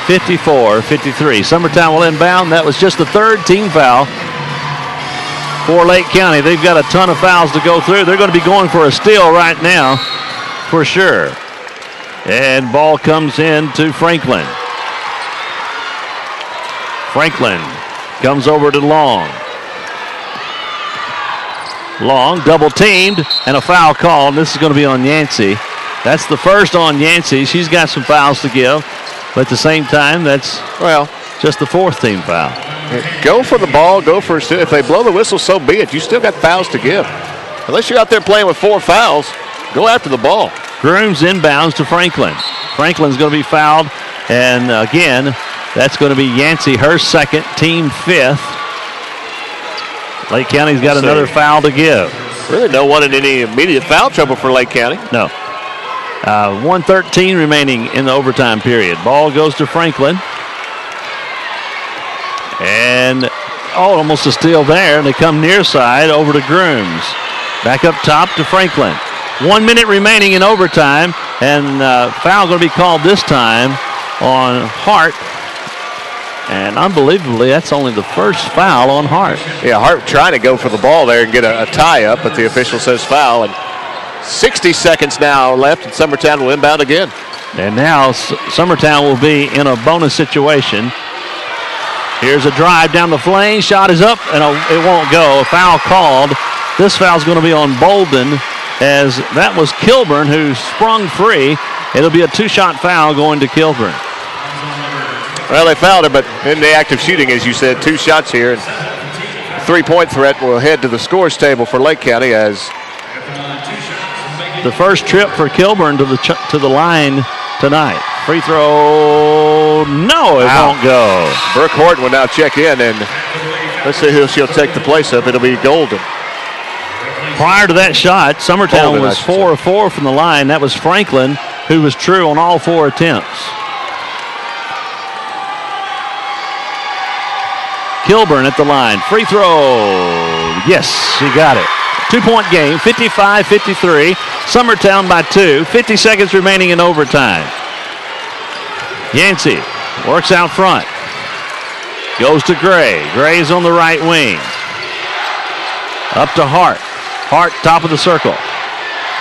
54-53. Summertown will inbound. That was just the third team foul for Lake County. They've got a ton of fouls to go through. They're going to be going for a steal right now for sure. And ball comes in to Franklin. Franklin comes over to Long. Long double teamed and a foul call. And this is going to be on Yancey. That's the first on Yancey. She's got some fouls to give. But at the same time, that's just the fourth team foul. Go for the ball, go for a steal. If they blow the whistle, so be it. You still got fouls to give. Unless you're out there playing with 4 fouls, go after the ball. Grooms inbounds to Franklin. Franklin's going to be fouled. And again, that's going to be Yancey, her second, team 5th. Lake County's got another foul to give. Really no one in any immediate foul trouble for Lake County. No. 1:13 remaining in the overtime period. Ball goes to Franklin. And, almost a steal there. And they come near side over to Grooms. Back up top to Franklin. 1 minute remaining in overtime. And foul going to be called this time on Hart. And unbelievably, that's only the first foul on Hart. Yeah, Hart trying to go for the ball there and get a tie-up, but the official says foul. And 60 seconds now left, and Summertown will inbound again. And now Summertown will be in a bonus situation. Here's a drive down the lane. Shot is up, and it won't go. A foul called. This foul's going to be on Bolden, as that was Kilburn who sprung free. It'll be a 2-shot foul going to Kilburn. Well, they fouled her, but in the act of shooting, as you said, 2 shots here. And 3-point threat will head to the scores table for Lake County as the first trip for Kilburn to the line tonight. Free throw, no, it won't go. Brooke Horton will now check in, and let's see who she'll take the place of. It'll be Golden. Prior to that shot, Summertown was 4 of 4 from the line. That was Franklin, who was true on all 4 attempts. Kilburn at the line. Free throw. Yes, she got it. 2-point game, 55-53. Summertown by 2. 50 seconds remaining in overtime. Yancey works out front. Goes to Gray. Gray's on the right wing. Up to Hart. Hart, top of the circle.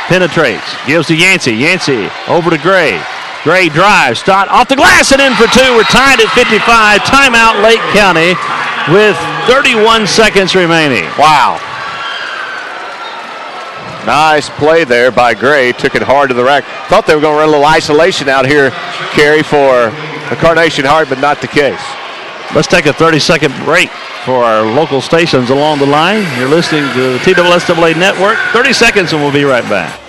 Penetrates. Gives to Yancey. Yancey over to Gray. Gray drives. Stott off the glass and in for 2. We're tied at 55. Timeout Lake County with 31 seconds remaining. Wow. Nice play there by Gray. Took it hard to the rack. Thought they were going to run a little isolation out here, Kerry, for the Carnation Hart, but not the case. Let's take a 30-second break for our local stations along the line. You're listening to the TSSAA Network. 30 seconds and we'll be right back.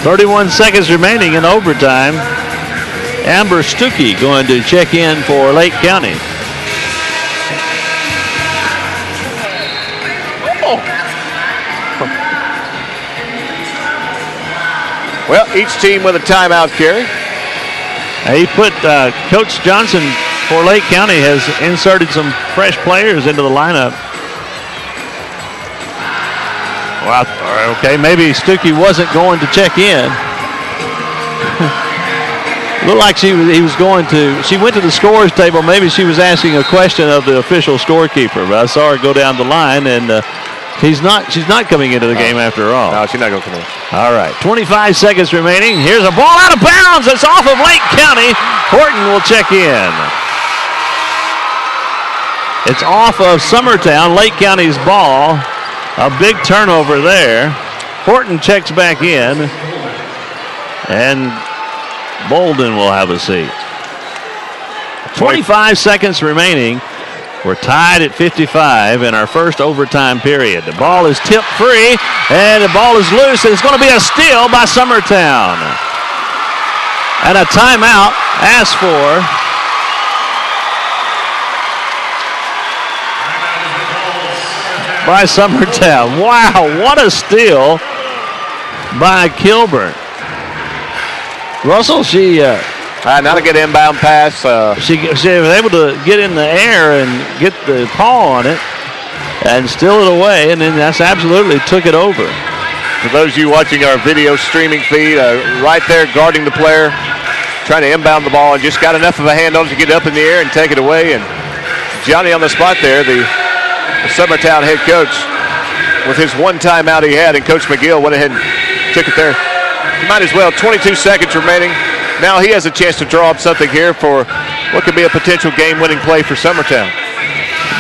.31 seconds remaining in overtime. Amber Stuckey going to check in for Lake County. Well, each team with a timeout, Kerry. He put Coach Johnson for Lake County has inserted some fresh players into the lineup. Wow. Okay, maybe Stuckey wasn't going to check in. Looked like he was going to. She went to the scores table. Maybe she was asking a question of the official scorekeeper. But I saw her go down the line, and she's not coming into the game after all. No, she's not going to come in. All right, 25 seconds remaining. Here's a ball out of bounds. It's off of Lake County. Horton will check in. It's off of Summertown, Lake County's ball. A big turnover there. Horton checks back in. And Bolden will have a seat. 25 seconds remaining. We're tied at 55 in our first overtime period. The ball is tipped free, and the ball is loose, and it's going to be a steal by Summertown. And a timeout asked for. By Summertown. Wow, what a steal by Kilburn. Russell, now to get inbound pass. She was able to get in the air and get the paw on it and steal it away, and then that's absolutely took it over. For those of you watching our video streaming feed, right there guarding the player, trying to inbound the ball, and just got enough of a hand on it to get it up in the air and take it away. And Johnny on the spot there, the Summertown head coach, with his one timeout he had, and Coach McGill went ahead and took it there. Might as well, 22 seconds remaining. Now he has a chance to draw up something here for what could be a potential game-winning play for Summertown.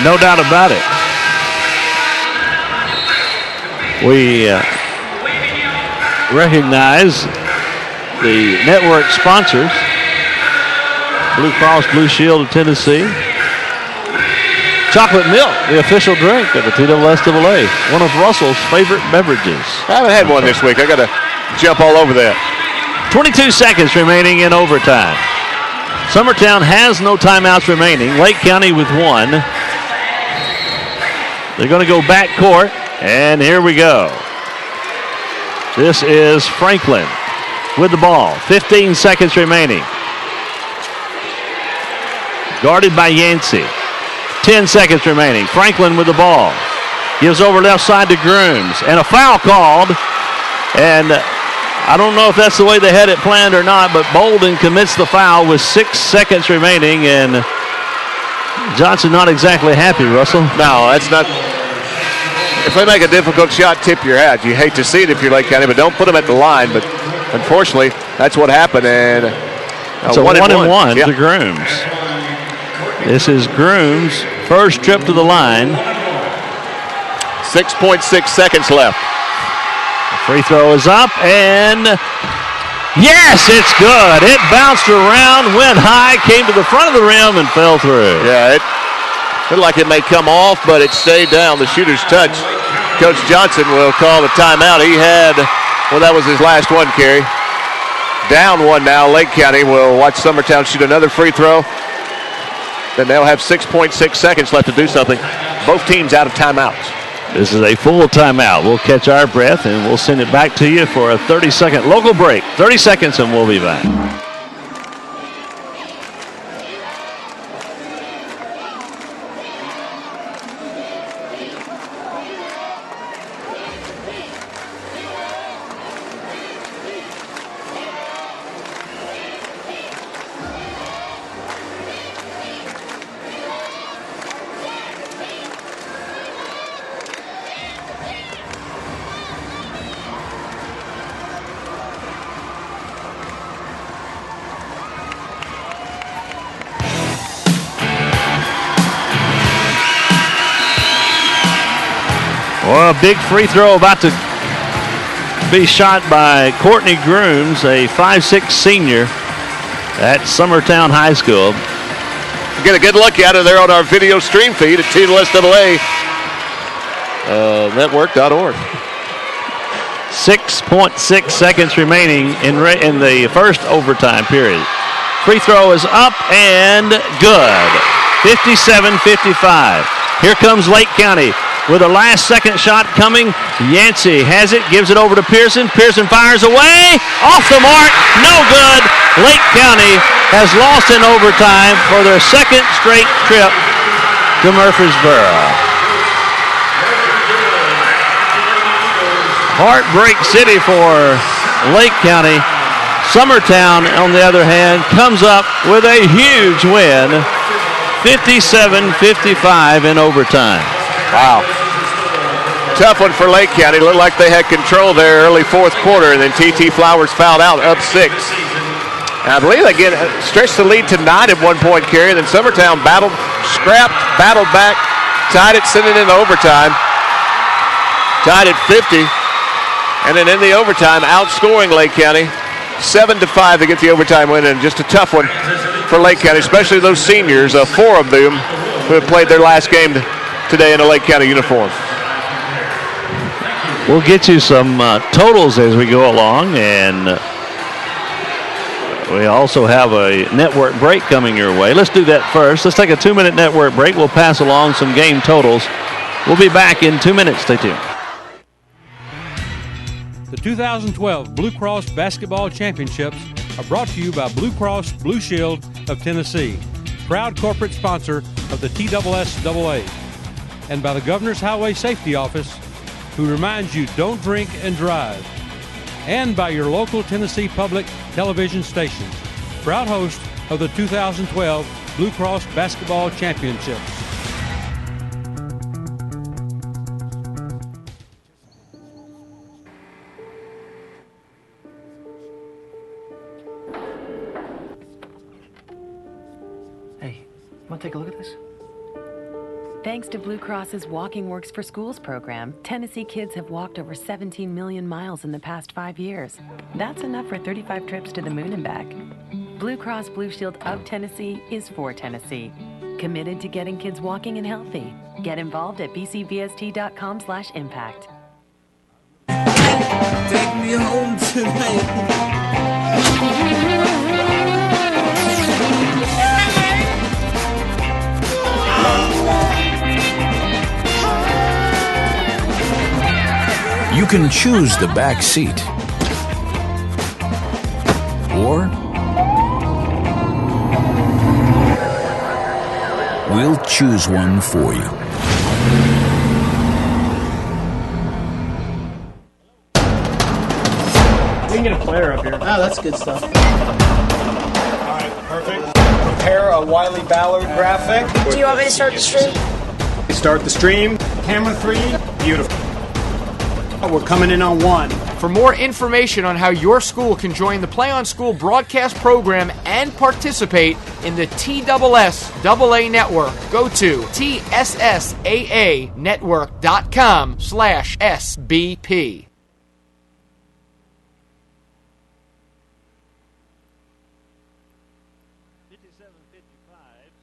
No doubt about it. We recognize the network sponsors, Blue Cross Blue Shield of Tennessee. Chocolate milk, the official drink of the TSSAA, one of Russell's favorite beverages. I haven't had one this week. I got to jump all over that. 22 seconds remaining in overtime. Summertown has no timeouts remaining. Lake County with one. They're going to go back court, and here we go. This is Franklin with the ball. 15 seconds remaining. Guarded by Yancey. 10 seconds remaining. Franklin with the ball. Gives over left side to Grooms. And a foul called. And I don't know if that's the way they had it planned or not, but Bolden commits the foul with 6 seconds remaining. And Johnson not exactly happy, Russell. No, that's not. If they make a difficult shot, tip your hat. You hate to see it if you're Lake County, but don't put them at the line. But unfortunately, that's what happened. And it's a 1-and-1 to Grooms. This is Grooms' first trip to the line. 6.6 seconds left. The free throw is up, and yes, it's good. It bounced around, went high, came to the front of the rim, and fell through. Yeah, it looked like it may come off, but it stayed down. The shooter's touch. Coach Johnson will call the timeout. He had, well, that was his last one, Kerry. Down one now. Lake County will watch Summertown shoot another free throw. Then they'll have 6.6 seconds left to do something. Both teams out of timeouts. This is a full timeout. We'll catch our breath and we'll send it back to you for a 30-second local break. 30 seconds and we'll be back. Well, a big free throw about to be shot by Courtney Grooms, a 5'6" senior at Summertown High School. Get a good look at it there on our video stream feed at TSSAA network.org. 6.6 seconds remaining in the first overtime period. Free throw is up and good. 57-55. Here comes Lake County with a last-second shot coming. Yancey has it, gives it over to Pearson. Pearson fires away. Off the mark, no good. Lake County has lost in overtime for their second straight trip to Murfreesboro. Heartbreak city for Lake County. Summertown, on the other hand, comes up with a huge win, 57-55 in overtime. Wow. Tough one for Lake County. Looked like they had control there early fourth quarter, and then T.T. Flowers fouled out, up 6. And I believe they stretched the lead to 9 at one point, Kerry. Then Summertown battled back, tied it, sent it into overtime. Tied at 50. And then in the overtime, outscoring Lake County 7-5 to get the overtime win, and just a tough one for Lake County, especially those seniors, 4 of them who have played their last game today in a Lake County uniform. We'll get you some totals as we go along, and we also have a network break coming your way. Let's do that first. Let's take a 2-minute network break. We'll pass along some game totals. We'll be back in 2 minutes. Stay tuned. The 2012 Blue Cross Basketball Championships are brought to you by Blue Cross Blue Shield of Tennessee, proud corporate sponsor of the TSSAA, and by the Governor's Highway Safety Office, who reminds you don't drink and drive, and by your local Tennessee Public Television stations, proud host of the 2012 Blue Cross Basketball Championships. Hey, want to take a look at this? Thanks to Blue Cross's Walking Works for Schools program, Tennessee kids have walked over 17 million miles in the past 5 years. That's enough for 35 trips to the moon and back. Blue Cross Blue Shield of Tennessee is for Tennessee. Committed to getting kids walking and healthy. Get involved at bcbst.com/impact. Take me home tonight. You can choose the back seat, or we'll choose one for you. We can get a player up here. Oh, that's good stuff. All right, perfect. Prepare a Wiley Ballard graphic. Do you want me to start the stream? Start the stream. Camera 3. Beautiful. We're coming in on 1. For more information on how your school can join the Play on School broadcast program and participate in the TSSAA network, go to TSSAAnetwork.com/SBP.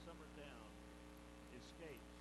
Summertown escapes.